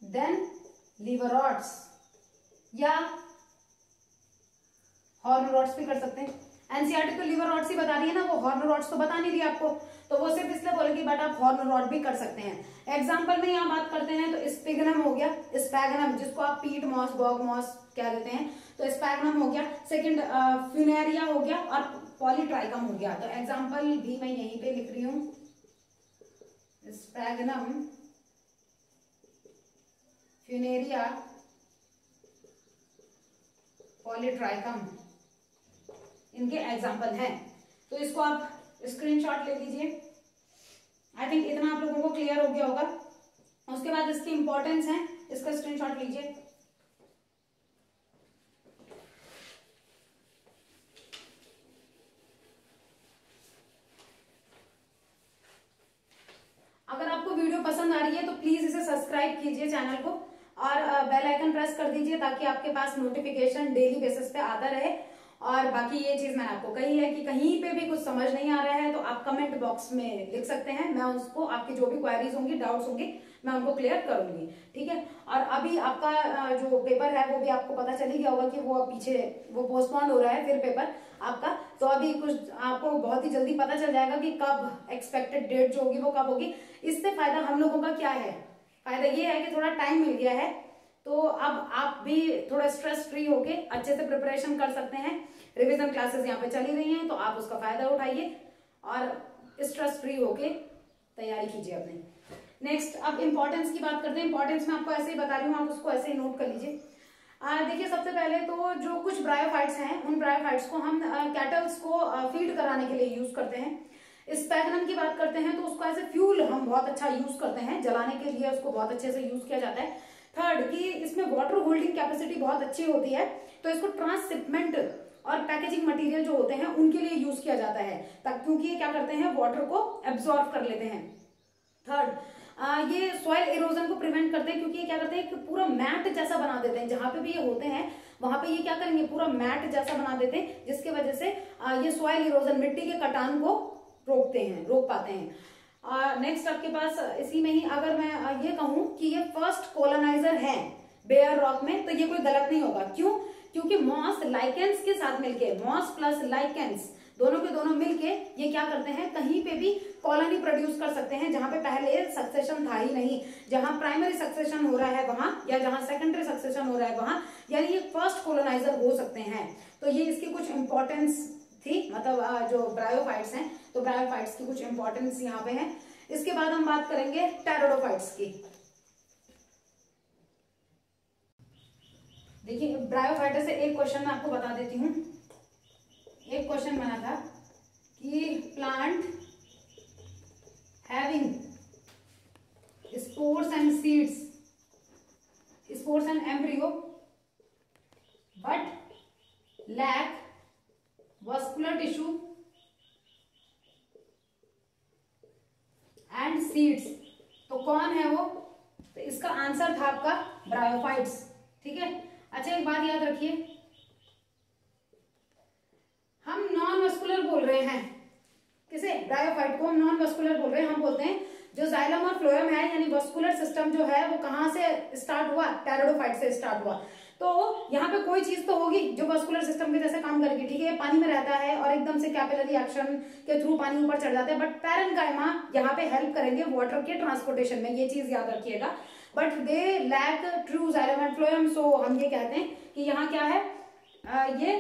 than liver rods या हॉर्न रॉड्स भी कर सकते हैं। एनसीईआरटी तो लिवर रॉड्स ही बता रही है ना, वो हॉर्न रॉड्स तो बता नहीं रही आपको, तो वो सिर्फ इसलिए बोलेगी बट आप हॉर्न रॉड भी कर सकते हैं। एग्जाम्पल में यहाँ बात करते हैं तो स्पिगनम हो गया, स्पैगनम जिसको आप पीट मॉस, बॉग मॉस क्या देते हैं, तो स्पैगनम हो गया। सेकंड फ्यूनेरिया हो गया और पॉलीट्राइकम हो गया। तो एग्जाम्पल भी मैं यहीं पे लिख रही हूँ, स्पैगनम, फ्यूनेरिया, पॉलीट्राइकम, इनके एग्जाम्पल हैं। तो इसको आप स्क्रीनशॉट ले लीजिए, आई थिंक इतना आप लोगों को क्लियर हो गया होगा। उसके बाद इसकी इंपॉर्टेंस है, इसका स्क्रीनशॉट लीजिए। अगर आपको वीडियो पसंद आ रही है तो प्लीज इसे सब्सक्राइब कीजिए चैनल को, और बेल आइकन प्रेस कर दीजिए ताकि आपके पास नोटिफिकेशन डेली बेसिस पे आता रहे। और बाकी ये चीज मैंने आपको कही है कि कहीं पे भी कुछ समझ नहीं आ रहा है तो आप कमेंट बॉक्स में लिख सकते हैं, मैं उसको आपकी जो भी क्वेरीज होंगी, डाउट्स होंगे, मैं उनको क्लियर करूंगी, ठीक है। और अभी आपका जो पेपर है वो भी आपको पता चल ही गया होगा कि वो पीछे वो पोस्टपोन हो रहा है फिर पेपर आपका। तो अभी कुछ आपको बहुत ही जल्दी पता चल जाएगा कि कब एक्सपेक्टेड डेट जो होगी वो कब होगी। इससे फायदा हम लोगों का क्या है, फायदा ये है कि थोड़ा टाइम मिल गया है, तो अब आप भी थोड़ा स्ट्रेस फ्री होके अच्छे से प्रिपरेशन कर सकते हैं। रिवीजन क्लासेस यहाँ पे चली रही हैं तो आप उसका फायदा उठाइए और स्ट्रेस फ्री होके तैयारी कीजिए अपनी। नेक्स्ट अब इंपॉर्टेंस की बात करते हैं। इंपॉर्टेंस मैं आपको ऐसे ही बता रही हूँ, आप उसको ऐसे ही नोट कर लीजिए। देखिए सबसे पहले तो जो कुछ ब्रायोफाइट्स हैं उन ब्रायोफाइट्स को हम कैटल्स को फीड कराने के लिए यूज करते हैं। स्पैगनम की बात करते हैं तो उसको एज ए फ्यूल हम बहुत अच्छा यूज करते हैं, जलाने के लिए उसको बहुत अच्छे से यूज किया जाता है। थर्ड कि इसमें वाटर होल्डिंग कैपेसिटी बहुत अच्छी होती है, तो इसको ट्रांसशिपमेंट और पैकेजिंग मटेरियल जो होते हैं उनके लिए यूज किया जाता है, क्योंकि ये क्या करते हैं, वाटर को एब्जॉर्ब कर लेते हैं। थर्ड ये सॉइल इरोजन को प्रिवेंट करते हैं, क्योंकि ये क्या करते हैं, एक पूरा मैट जैसा बना देते हैं। जहां पे भी ये होते हैं वहां पे ये क्या करेंगे, पूरा मैट जैसा बना देते हैं, जिसके वजह से ये सॉइल इरोजन, मिट्टी के कटान को रोक पाते हैं। नेक्स्ट आपके पास इसी में ही अगर मैं ये कहूं कि ये फर्स्ट कॉलोनाइजर है बेयर रॉक में, तो ये कोई गलत नहीं होगा। क्यों? क्योंकि मॉस लाइकेंस के साथ मिलके, मॉस प्लस लाइकेंस दोनों के दोनों मिलके ये क्या करते हैं, कहीं पे भी कॉलोनी प्रोड्यूस कर सकते हैं जहां पे पहले सक्सेशन था ही नहीं। जहां प्राइमरी सक्सेशन हो रहा है वहां, या जहां सेकेंडरी सक्सेशन हो रहा है वहां, यानी ये फर्स्ट कॉलोनाइजर हो सकते हैं। तो ये इसकी कुछ इंपॉर्टेंस थी, मतलब जो ब्रायोफाइट्स हैं, तो ब्रायोफाइट्स की कुछ इंपॉर्टेंस यहाँ पे है। इसके बाद हम बात करेंगे टेरिडोफाइट्स की। देखिए ब्रायोफाइट्स से एक क्वेश्चन मैं आपको बता देती हूँ। एक क्वेश्चन बना था कि plant having spores and seeds, spores and embryo, but lack vascular tissue and seeds, तो कौन है वो? तो इसका आंसर था आपका ब्रायोफाइट्स, ठीक है। अच्छा एक बात याद रखिए, हम नॉन वस्कुलर बोल रहे हैं किसे, ब्रायोफाइट को हम नॉन वस्कुलर बोल रहे हैं। हम बोलते हैं जो जाइलम और फ्लोएम है, यानी वस्कुलर सिस्टम जो है वो कहां से स्टार्ट हुआ, टेरिडोफाइट से स्टार्ट हुआ। तो यहाँ पे कोई चीज तो होगी जो वस्कुलर सिस्टम के जैसे काम करेगी, ठीक है। पानी में रहता है और एकदम से कैपिलरी एक्शन के थ्रू पानी ऊपर चढ़ जाता है, बट पैरेन्काइमा यहाँ पे हेल्प करेंगे वाटर के ट्रांसपोर्टेशन में, ये चीज याद रखिएगा। But they lack true xylem and phloem, so हम ये कहते हैं कि यहाँ क्या है, ये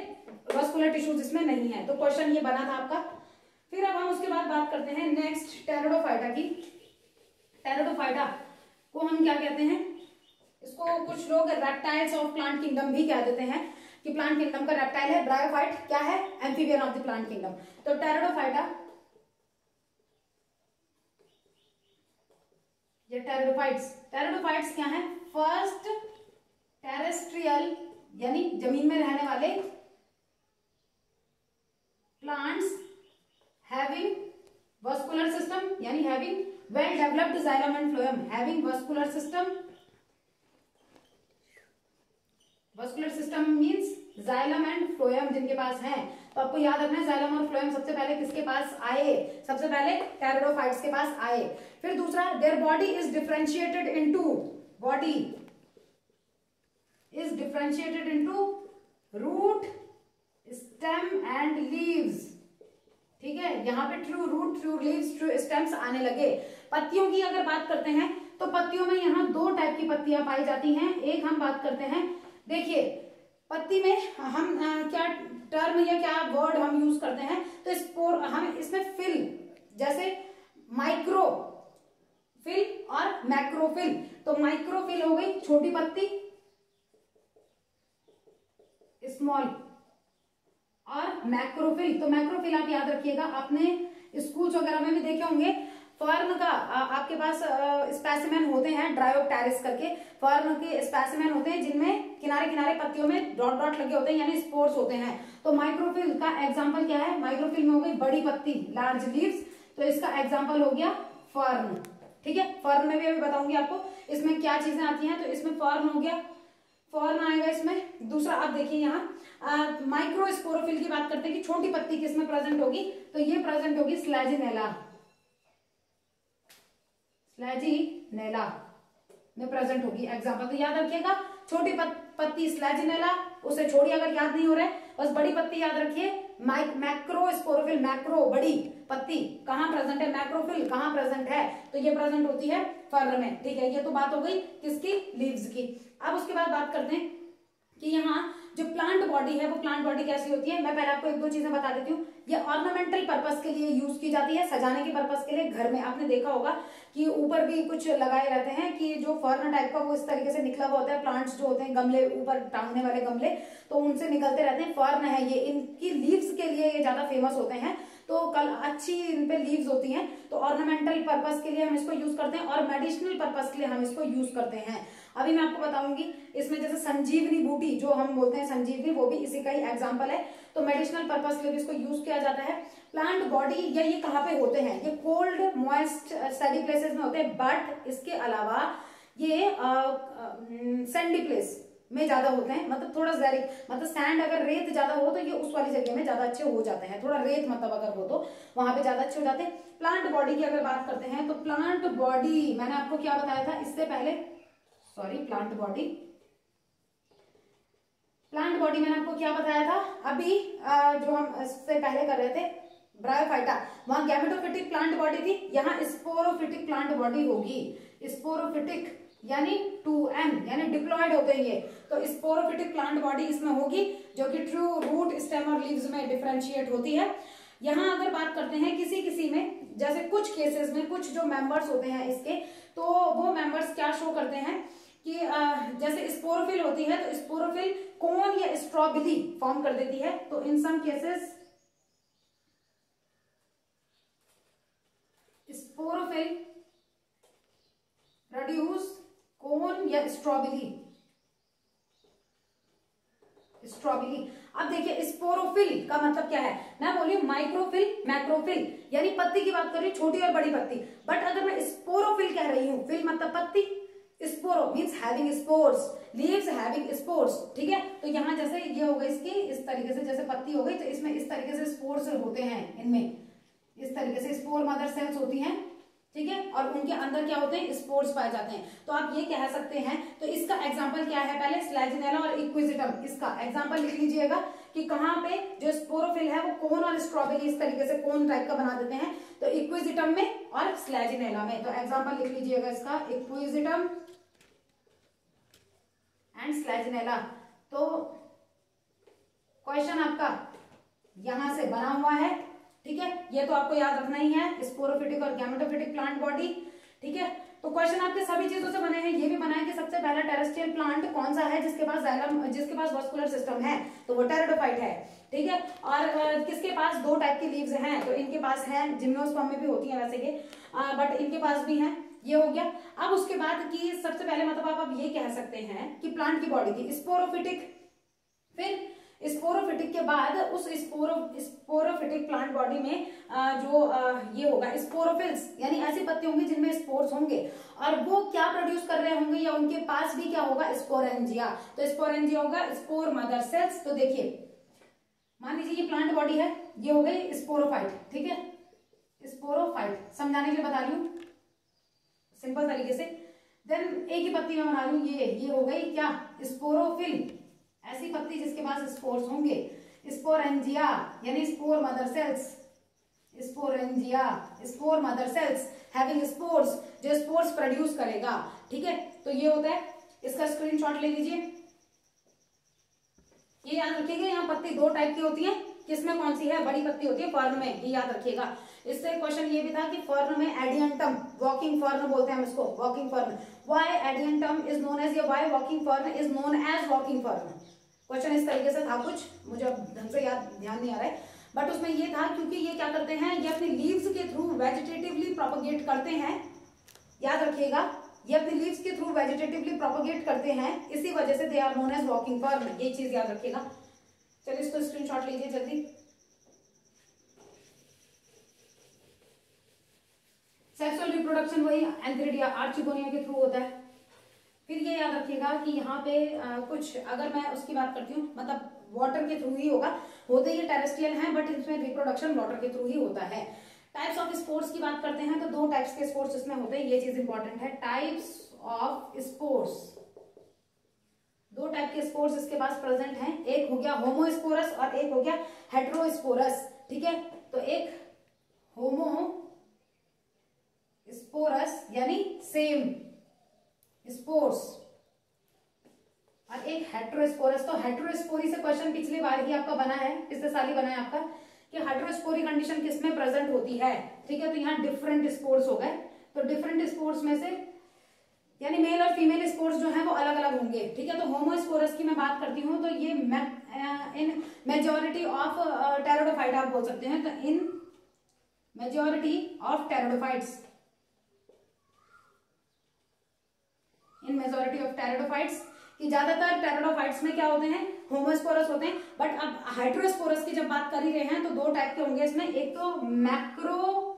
वस्कुलर टिश्यूज इसमें नहीं है। तो क्वेश्चन ये बना था आपका। फिर अब हम उसके बाद बात करते हैं नेक्स्ट टेरिडोफाइटा की। टेरिडोफाइटा को हम क्या कहते हैं, इसको कुछ लोग रेप्टाइल्स ऑफ प्लांट किंगडम भी कह देते हैं कि प्लांट किंगडम का रेप्टाइल है। ब्रायोफाइट क्या है, amphibian of the plant kingdom. तो टेरिडोफाइटा, ये टेरिडोफाइट्स क्या है, फर्स्ट टेरेस्ट्रियल यानी जमीन में रहने वाले प्लांट्स हैविंग वस्कुलर सिस्टम, यानी having well developed xylem and phloem, having vascular system. Vascular system means xylem and phloem जिनके पास है। तो आपको याद रखना है जाइलम और फ्लोएम सबसे पहले किसके पास आए, सबसे पहले टेरिडोफाइट्स के पास आए। फिर दूसरा, their body is differentiated into, body is differentiated into root, stem and leaves, ठीक है। यहाँ पे true root, true leaves, true stems आने लगे। पत्तियों की अगर बात करते हैं तो पत्तियों में यहाँ दो टाइप की पत्तियां पाई जाती हैं। एक हम बात करते हैं, देखिए पत्ती में हम क्या टर्म या क्या वर्ड हम यूज करते हैं, तो स्पोर, हम इसमें फिल, जैसे माइक्रोफिल और मैक्रोफिल। तो माइक्रोफिल हो गई छोटी पत्ती, स्मॉल, और मैक्रोफिल, तो मैक्रोफिल आप याद रखिएगा, आपने स्कूल्स वगैरह में भी देखे होंगे, फर्न का आपके पास स्पेसिमेन होते हैं ड्रायोप्टेरिस करके, फर्न के स्पेसिमेन होते हैं जिनमें किनारे किनारे पत्तियों में डॉट डॉट लगे होते हैं यानी स्पोर्स होते हैं। तो माइक्रोफिल का एग्जांपल क्या है, माइक्रोफिल में हो गई बड़ी पत्ती लार्ज लीव्स, तो इसका एग्जांपल हो गया फर्न। ठीक है, फर्न में भी अभी बताऊंगी आपको इसमें क्या चीजें आती हैं। तो इसमें फर्न हो गया, फर्न आएगा इसमें। दूसरा आप देखिए यहाँ माइक्रोस्पोरोफिल की बात करते हैं कि छोटी पत्ती किसमें प्रेजेंट होगी, तो ये प्रेजेंट होगी स्लैजिनेला, स्लैजिनेला में प्रेजेंट होगी। एग्जांपल तो याद रखिएगा, छोटी पत्ती स्लैजिनेला, उसे छोड़िए अगर याद नहीं हो रहा है, बस बड़ी पत्ती याद रखिए मैक्रोस्पोरोफिल, मैक्रो बड़ी पत्ती कहाँ प्रेजेंट है, मैक्रोफिल कहाँ प्रेजेंट है, तो ये प्रेजेंट होती है फर्न में। ठीक है, ये तो बात हो गई किसकी, लीव्स की। अब उसके बाद बात करते हैं कि यहाँ जो प्लांट बॉडी है वो प्लांट बॉडी कैसी होती है। मैं पहले आपको एक दो चीजें बता देती हूँ। ये ऑर्नामेंटल पर्पस के लिए यूज की जाती है, सजाने के पर्पस के लिए। घर में आपने देखा होगा कि ऊपर भी कुछ लगाए रहते हैं कि जो फर्न टाइप का वो इस तरीके से निकला हुआ होता है, प्लांट्स जो होते हैं गमले ऊपर टांगने वाले गमले, तो उनसे निकलते रहते हैं, फर्न है ये। इनकी लीव्स के लिए ये ज्यादा फेमस होते हैं, तो कल अच्छी इन पे लीव्स होती हैं, तो ऑर्नामेंटल पर्पस के लिए हम इसको यूज करते हैं और मेडिसिनल पर्पस के लिए हम इसको यूज करते हैं। अभी मैं आपको बताऊंगी इसमें, जैसे संजीवनी बूटी जो हम बोलते हैं संजीवनी, वो भी इसी का ही एग्जांपल है। तो मेडिसिनल पर्पस के लिए भी इसको यूज किया जाता है। प्लांट बॉडी या ये कहाँ पे होते हैं, ये कोल्ड मॉइस्ट सैडी प्लेसेस में होते हैं, बट इसके अलावा ये सैंडी प्लेस में ज्यादा होते हैं, मतलब थोड़ा जैरिक, मतलब सैंड अगर रेत ज्यादा हो तो ये उस वाली जगह में ज्यादा अच्छे हो जाते हैं, थोड़ा रेत मतलब अगर हो तो वहां पे ज्यादा अच्छे हो जाते हैं। प्लांट बॉडी की अगर बात करते हैं तो प्लांट बॉडी मैंने आपको क्या बताया था इससे पहले, सॉरी प्लांट बॉडी मैंने आपको क्या बताया था अभी, जो हम इससे पहले कर रहे थे ब्रायोफाइटा, वहां गैमेटोफिटिक प्लांट बॉडी थी, यहाँ स्पोरोफिटिक प्लांट बॉडी होगी। स्पोरोफिटिक यानी 2M यानी डिप्लॉयड होते हैं ये, तो स्पोरोफिटिक प्लांट बॉडी इसमें होगी जो कि ट्रू रूट, स्टेम और लीव्स में डिफरेंशिएट होती है। यहाँ अगर बात करते हैं किसी किसी में, जैसे कुछ केसेस में कुछ जो मेंबर्स होते हैं इसके, तो वो मेंबर्स क्या शो करते हैं कि जैसे स्पोरोफिल होती है तो स्पोरोफिल कोन या स्ट्रॉबिली फॉर्म कर देती है, तो इन सम केसेस स्पोरोफिल प्रोड्यूस कोन या स्ट्रॉबिली। अब देखिए स्पोरोफिल का मतलब क्या है, मैं बोली माइक्रोफिल मैक्रोफिल, यानी पत्ती की बात कर रही हूँ छोटी और बड़ी पत्ती, बट अगर मैं स्पोरोफिल कह रही हूँ, फिल मतलब पत्ती, sporo means having spores, leaves having spores. ठीक है, तो यहाँ जैसे ये हो गई इसकी इस तरीके से, जैसे पत्ती हो गई तो इसमें इस तरीके से स्पोर्स होते हैं, इनमें इस तरीके से स्पोर मदर सेल्स होती हैं। ठीक है, और उनके अंदर क्या होते हैं, स्पोर्स पाए जाते हैं। तो आप ये कह सकते हैं, तो इसका एग्जांपल क्या है, पहले स्लैजिनेला और इक्विजिटम, इसका एग्जांपल लिख लीजिएगा कि कहाँ पे जो स्पोरोफिल है वो कोन और स्ट्रॉबेरी इस तरीके से कोन टाइप का बना देते हैं, तो इक्विजिटम में और स्लैजिनेला में। तो एग्जांपल लिख लीजिएगा इसका, इक्विजिटम एंड स्लैजिनेला। तो क्वेश्चन आपका यहां से बना हुआ है। ठीक है, ये तो आपको याद रखना ही है, स्पोरोफिटिक और गैमेटोफिटिक प्लांट बॉडी। ठीक है, तो क्वेश्चन आपके सभी चीजों से बने हैं। ये भी बना है कि सबसे पहला टेरेस्ट्रियल प्लांट कौन सा है जिसके पास जाइलम, जिसके पास वास्कुलर सिस्टम है, तो वो टेरिडोफाइट है। ठीक है, और किसके पास दो टाइप की लीव्स हैं, तो इनके पास है, जिम्नोस्पर्म में भी होती है वैसे ये, बट इनके पास भी है। ये हो गया। अब उसके बाद की सबसे पहले मतलब आप अब ये कह सकते हैं कि प्लांट की बॉडी थी स्पोरोफिटिक, फिर स्पोरोफिटिक के बाद उस स्पोरोफिटिक प्लांट बॉडी में जो ये होगा स्पोरोफिल्स, यानी ऐसी पत्ती होंगी जिनमें स्पोर्स होंगे, और वो क्या प्रोड्यूस कर रहे होंगे, या उनके पास भी क्या होगा, स्पोरेंजिया। तो स्पोरेंजिया होगा स्पोर मदर सेल्स। तो देखिए मान लीजिए ये प्लांट बॉडी है, ये हो गई स्पोरोफाइट। ठीक है, स्पोरोफाइट समझाने के लिए बता रही हूं सिंपल तरीके से। देन एक ही पत्ती में बना लू, ये हो गई क्या, स्पोरोफिल, ऐसी पत्ती जिसके पास स्पोर्स होंगे। स्पोरेंजिया यानी spore mother cells, sporangia spore mother cells having spores, जो स्पोर्स प्रोड्यूस करेगा। ठीक है, तो ये होता है, इसका स्क्रीनशॉट ले लीजिए। ये याद रखिएगा, यहाँ पत्ती दो टाइप की होती है, किसमें कौन सी है, बड़ी पत्ती होती है फर्न में, ये याद रखिएगा। इससे क्वेश्चन ये भी था कि फर्न में एडियंटम, वॉकिंग फर्न बोलते हैं हम इसको, walking fern. Why adiantum is known as, या why walking fern is known as walking fern. Question इस तरीके से था कुछ, मुझे अब ढंग से याद ध्यान नहीं आ रहा है, बट उसमें ये था क्योंकि ये क्या करते हैं, ये अपनी लीव्स के थ्रू वेजिटेटिवली प्रोपगेट प्रोपोगेट करते हैं, याद रखिएगा, ये अपने लीव्स के थ्रू वेजिटेटिवली प्रोपोगेट करते हैं, इसी वजह से they are known as walking fern, ये चीज याद रखिएगा। चलिए इसको स्क्रीनशॉट लीजिए जल्दी। सेक्सुअल रिप्रोडक्शन वही एंथ्रिडिया आर्चिगोनिया के थ्रू होता है। फिर ये याद रखिएगा कि यहाँ पे कुछ अगर मैं उसकी बात करती हूँ, मतलब वाटर के थ्रू ही होगा, होते ये टेरेस्ट्रियल हैं बट इसमें रिप्रोडक्शन वाटर के थ्रू ही होता है। टाइप्स ऑफ स्पोर्स की बात करते हैं तो 2 टाइप्स के स्पोर्स इसमें होते हैं, ये चीज इंपॉर्टेंट है। टाइप्स ऑफ स्पोर्स, 2 टाइप के स्पोर्स इसके पास प्रेजेंट हैं, एक हो गया होमोस्पोरस और एक हो गया हेटेरोस्पोरस। ठीक है, तो एक होमो स्पोरस यानी सेम स्पोर्स और एक हेटेरोस्पोरस। तो हेटेरोस्पोरी से क्वेश्चन पिछली बार ही आपका बना है, पिछले साल ही बना है आपका, कि हेटेरोस्पोरी कंडीशन किसमें प्रेजेंट होती है। ठीक है, तो यहाँ डिफरेंट स्पोर्स हो गए, तो डिफरेंट स्पोर्स में से यानी मेल और फीमेल स्पोर्स जो है वो अलग अलग होंगे। ठीक है, तो होमोस्पोरस की मैं बात करती हूँ तो ये इन मेजॉरिटी ऑफ टेरोडोफाइट आप बोल सकते हैं, तो in majority of pteridophytes, in majority of pteridophytes, कि ज्यादातर टेरोडोफाइट्स में क्या होते हैं, होमोस्पोरस होते हैं। बट अब हेटेरोस्पोरस की जब बात कर ही रहे हैं तो 2 टाइप के होंगे इसमें, एक तो मैक्रोस्पोरस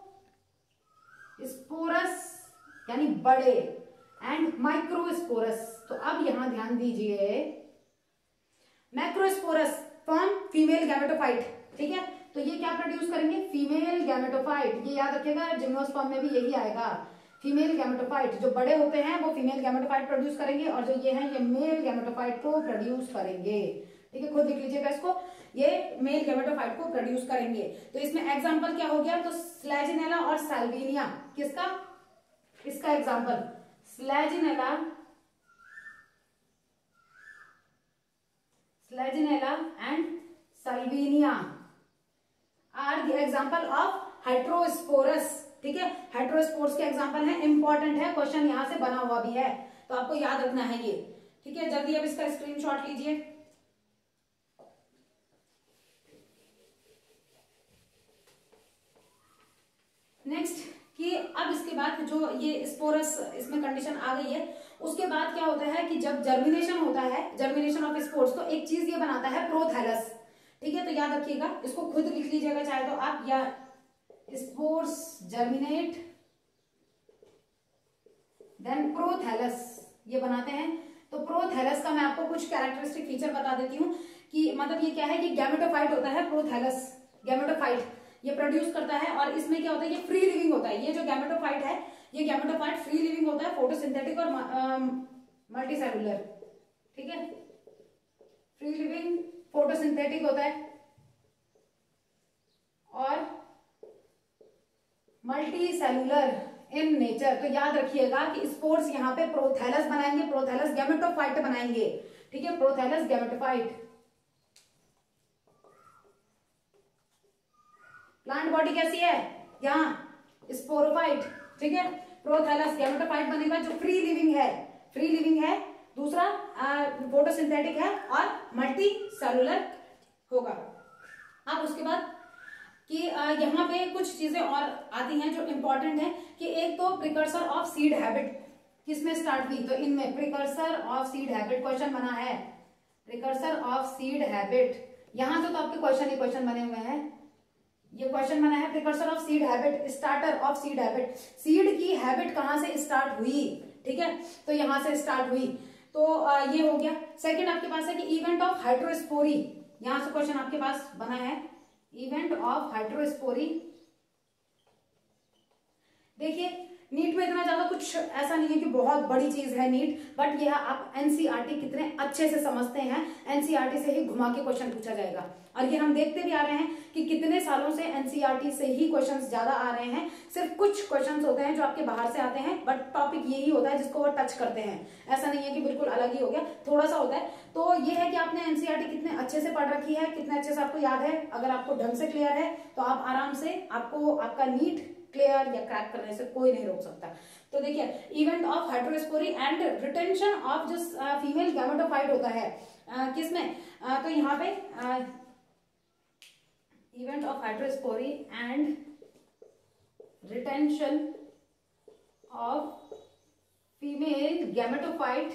यानी बड़े एंड माइक्रोस्पोरस। तो अब यहां ध्यान दीजिए, मैक्रोस्पोरस फ्रॉम फीमेल गैमेटोफाइट। ठीक है, तो ये क्या प्रोड्यूस करेंगे, फीमेल गैमेटोफाइट, ये याद रखिएगा, जिम्नोस्पर्म में भी यही आएगा, फीमेल गैमेटोफाइट। जो बड़े होते हैं वो फीमेल गैमेटोफाइट प्रोड्यूस करेंगे और जो ये हैं ये मेल गैमेटोफाइट को प्रोड्यूस करेंगे। ठीक है, खुद लिख लीजिएगा इसको, ये मेल गैमेटोफाइट को प्रोड्यूस करेंगे। तो इसमें एग्जांपल क्या हो गया, तो स्लैजिनेला और साल्विनिया, किसका, इसका example Selaginella and Salvinia are the example of heterosporous. ठीक है, हेटेरोस्पोर्स के एग्जांपल है, इंपॉर्टेंट है, क्वेश्चन यहां से बना हुआ भी है, तो आपको याद रखना है ये। ठीक है, जल्दी अब इसका स्क्रीनशॉट लीजिए। नेक्स्ट कि अब इसके बाद जो ये स्पोरस इसमें कंडीशन आ गई है, उसके बाद क्या होता है कि जब जर्मिनेशन होता है, जर्मिनेशन ऑफ स्पोर्स, तो एक चीज ये बनाता है प्रोथैलस। ठीक है, तो याद रखिएगा, इसको खुद लिख लीजिएगा चाहे तो आप, या स्पोर्स जर्मिनेट देन प्रोथैलस ये बनाते हैं। तो प्रोथैलस का मैं आपको कुछ कैरेक्टरिस्टिक फीचर बता देती हूँ कि मतलब ये क्या है, कि गैमेटोफाइट होता है प्रोथैलस, गैमेटोफाइट ये प्रोड्यूस करता है और इसमें क्या होता है, ये फ्री लिविंग होता है। ये जो गैमेटोफाइट है, ये गैमेटोफाइट फ्री लिविंग होता है, फोटोसिंथेटिक और मल्टीसेलुलर। ठीक है, फ्री लिविंग फोटोसिंथेटिक होता है और मल्टी सेलुलर इन नेचर। तो याद रखिएगा कि स्पोर्स यहाँ पे प्रोथैलस बनाएंगे, प्रोथैलस गैमेटोफाइट बनाएंगे। ठीक है, प्रोथैलस गैमेटोफाइट। प्लांट बॉडी कैसी है, यहाँ स्पोरोफाइट। ठीक है, प्रोथैलस गैमेटोफाइट बनेगा जो फ्री लिविंग है, फ्री लिविंग है, दूसरा फोटोसिंथेटिक है और मल्टी सेलुलर होगा। अब उसके बाद कि यहाँ पे कुछ चीजें और आती हैं जो इंपॉर्टेंट है, कि एक तो प्रिकर्सर ऑफ सीड हैबिट किसमें स्टार्ट हुई, तो इनमें precursor of seed habit question बना है, प्रिकर्सर ऑफ सीड हैबिट। यहां से तो आपके क्वेश्चन ही क्वेश्चन बने हुए हैं, ये क्वेश्चन बना है precursor of seed habit, starter of seed habit, seed की हैबिट कहां से स्टार्ट हुई। ठीक है, तो यहां से स्टार्ट हुई, तो ये हो गया। सेकंड आपके पास है कि इवेंट ऑफ हाइड्रोस्पोरी, यहां से क्वेश्चन आपके पास बना है, इवेंट ऑफ हाइड्रोस्पोरी। देखिए नीट में इतना ज्यादा कुछ ऐसा नहीं है कि बहुत बड़ी चीज है नीट, बट यह आप एनसीईआरटी कितने अच्छे से समझते हैं, एनसीईआरटी से ही घुमा के क्वेश्चन पूछा जाएगा। और ये हम देखते भी आ रहे हैं कि कितने सालों से एनसीईआरटी से ही क्वेश्चंस ज्यादा आ रहे हैं। सिर्फ कुछ क्वेश्चंस होते हैं जो आपके बाहर से आते हैं, बट टॉपिक यही होता है जिसको वो टच करते हैं, ऐसा नहीं है कि बिल्कुल अलग ही हो गया, थोड़ा सा होता है। तो ये है कि आपने एनसीईआरटी कितने अच्छे से पढ़ रखी है, कितने अच्छे से आपको याद है। अगर आपको ढंग से क्लियर है तो आप आराम से, आपको आपका नीट क्लियर या क्रैक करने से कोई नहीं रोक सकता। तो देखिए event of heterospory and retention of जो फीमेल गैमेटोफाइट होता है किसमें, तो यहाँ पे event of heterospory and retention of female gametophyte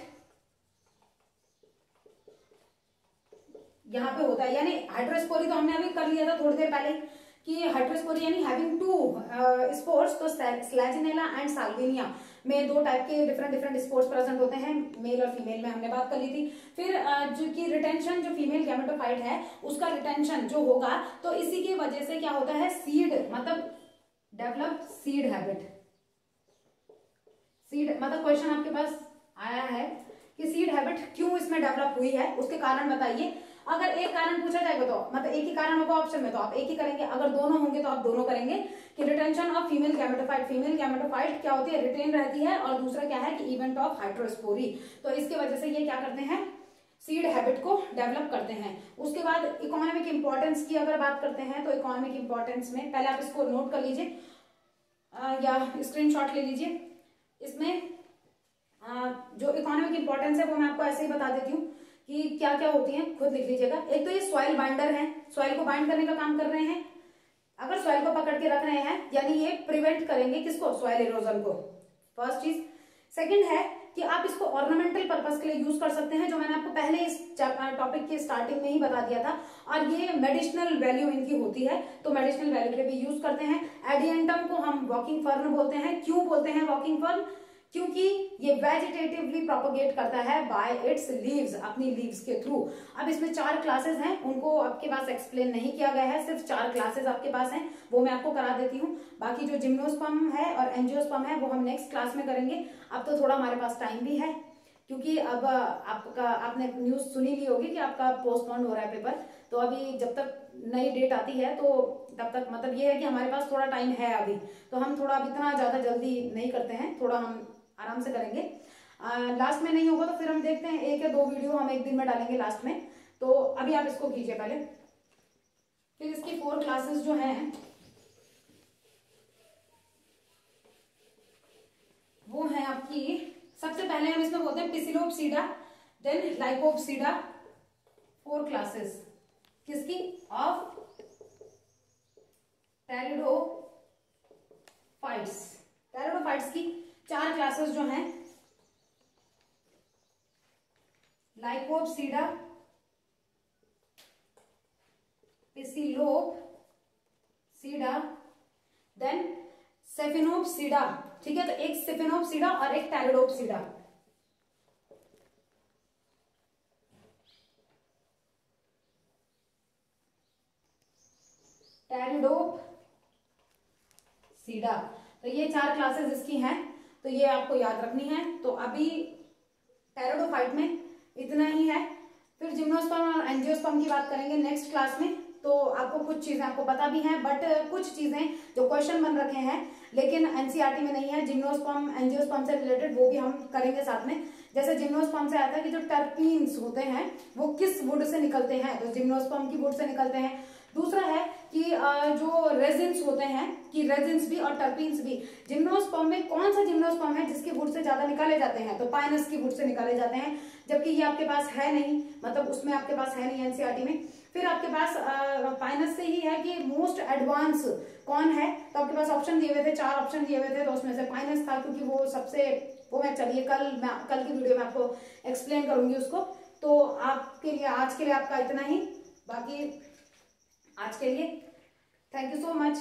यहाँ पे होता है, यानी हाइड्रोस्पोरी तो हमने अभी कर लिया था थोड़ी देर पहले कि हाइड्रोस्पोरी यानी हैविंग टू स्पोर्स, तो स्लैजिनेला एंड साल्विनिया में दो टाइप के डिफरेंट स्पोर्स प्रेजेंट होते हैं, मेल और फीमेल में हमने बात कर ली थी। फिर जो कि रिटेंशन, जो फीमेल गैमेटोफाइट है उसका रिटेंशन जो होगा, तो इसी की वजह से क्या होता है, सीड मतलब डेवलप सीड हैबिट। सीड मतलब क्वेश्चन आपके पास आया है कि सीड हैबिट क्यों इसमें डेवलप हुई है, उसके कारण बताइए। अगर एक कारण पूछा जाएगा तो मतलब एक ही कारण होगा ऑप्शन में तो आप एक ही करेंगे, अगर दोनों होंगे तो आप दोनों करेंगे कि retention of female gametophyte, female gametophyte क्या होती है, रिटेन रहती है, और दूसरा क्या है कि इवेंट ऑफ हाइड्रोस्पोरी, तो इसके वजह से ये क्या करते हैं, सीड हैबिट को डेवलप करते हैं। उसके बाद इकोनॉमिक इंपॉर्टेंस की अगर बात करते हैं तो इकोनॉमिक इंपॉर्टेंस में पहले आप इसको नोट कर लीजिए या स्क्रीनशॉट ले लीजिए। इसमें जो इकोनॉमिक इंपॉर्टेंस है वो मैं आपको ऐसे ही बता देती हूँ कि क्या क्या होती हैं, खुद लिख लीजिएगा। एक तो ये सॉइल बाइंडर है, सॉइल को बाइंड करने का काम कर रहे हैं। अगर सॉइल को पकड़ के रख रहे हैं यानी ये प्रिवेंट करेंगे किसको, सॉइल इरोजन को, फर्स्ट चीज। सेकंड है कि आप इसको ऑर्नामेंटल पर्पस के लिए यूज कर सकते हैं, जो मैंने आपको पहले इस टॉपिक के स्टार्टिंग में ही बता दिया था, और ये मेडिसिनल वैल्यू इनकी होती है, तो मेडिसिनल वैल्यू के लिए भी यूज करते हैं। एडियंटम को हम वॉकिंग फर्न बोलते हैं। क्यों बोलते हैं वॉकिंग फर्न, क्योंकि ये वेजिटेटिवली प्रोपोगेट करता है बाय इट्स लीव्स, अपनी लीव्स के थ्रू। अब इसमें 4 क्लासेस हैं, उनको आपके पास एक्सप्लेन नहीं किया गया है, सिर्फ 4 क्लासेस आपके पास हैं, वो मैं आपको करा देती हूँ। बाकी जो जिम्नोस्पर्म है और एंजियोस्पर्म है वो हम नेक्स्ट क्लास में करेंगे। अब तो थोड़ा हमारे पास टाइम भी है, क्योंकि अब आपने न्यूज सुनी ली होगी कि आपका पोस्टपोन हो रहा है पेपर, तो अभी जब तक नई डेट आती है तो तब तक मतलब ये है कि हमारे पास थोड़ा टाइम है अभी, तो हम थोड़ा अब इतना ज्यादा जल्दी नहीं करते हैं, थोड़ा हम आराम से करेंगे। लास्ट में नहीं होगा तो फिर हम देखते हैं 1 या 2 वीडियो हम एक दिन में डालेंगे लास्ट में। तो अभी आप इसको कीजिए पहले, फिर इसकी 4 क्लासेस जो हैं वो है आपकी, सबसे पहले हम इसमें बोलते हैं पिसिलोपसीडा, देन लाइकोपसीडा, 4 क्लासेस किसकी, ऑफ टेरिडोफाइट्स, टेरिडोफाइट्स की 4 क्लासेस जो हैं, लाइकोपसीडा, पिसिलोपसीडा, देन सेफिनोपसीडा, ठीक है, तो एक सेफिनोपसीडा और एक टेरिडोपसीडा। टेरिडोपसीडा, तो ये 4 क्लासेस इसकी हैं, तो ये आपको याद रखनी है। तो अभी टेरिडोफाइट में इतना ही है, फिर जिम्नोस्पर्म और एंजियोस्पर्म की बात करेंगे नेक्स्ट क्लास में। तो आपको कुछ चीजें आपको पता भी हैं, बट कुछ चीजें जो क्वेश्चन बन रखे हैं लेकिन एनसीईआरटी में नहीं है, जिम्नोस्पर्म एंजियोस्पर्म से रिलेटेड, वो भी हम करेंगे साथ में। जैसे जिम्नोस्पर्म से आता है कि जो टर्पीन्स होते हैं वो किस वुड से निकलते हैं, तो जिम्नोस्पर्म की वुड से निकलते हैं। दूसरा है कि जो रेजिन्स होते हैं कि रेजिन्स भी और टर्पीन्स भी, जिम्नोस्पर्म में कौन सा जिम्नोस्पर्म है जिसके वुड से ज्यादा निकाले जाते हैं, तो पाइनस की वुड से निकाले जाते हैं, जबकि ये आपके पास है नहीं, मतलब उसमें आपके पास है नहीं एनसीईआरटी में। फिर आपके पास पाइनस से ही है कि मोस्ट एडवांस कौन है, तो आपके पास ऑप्शन दिए हुए थे, 4 ऑप्शन दिए हुए थे, तो उसमें से पाइनस था, क्योंकि वो सबसे, वो मैं चलिए कल की वीडियो में आपको एक्सप्लेन करूंगी उसको। तो आपके लिए आज के लिए आपका इतना ही, बाकी आज के लिए थैंक यू सो मच।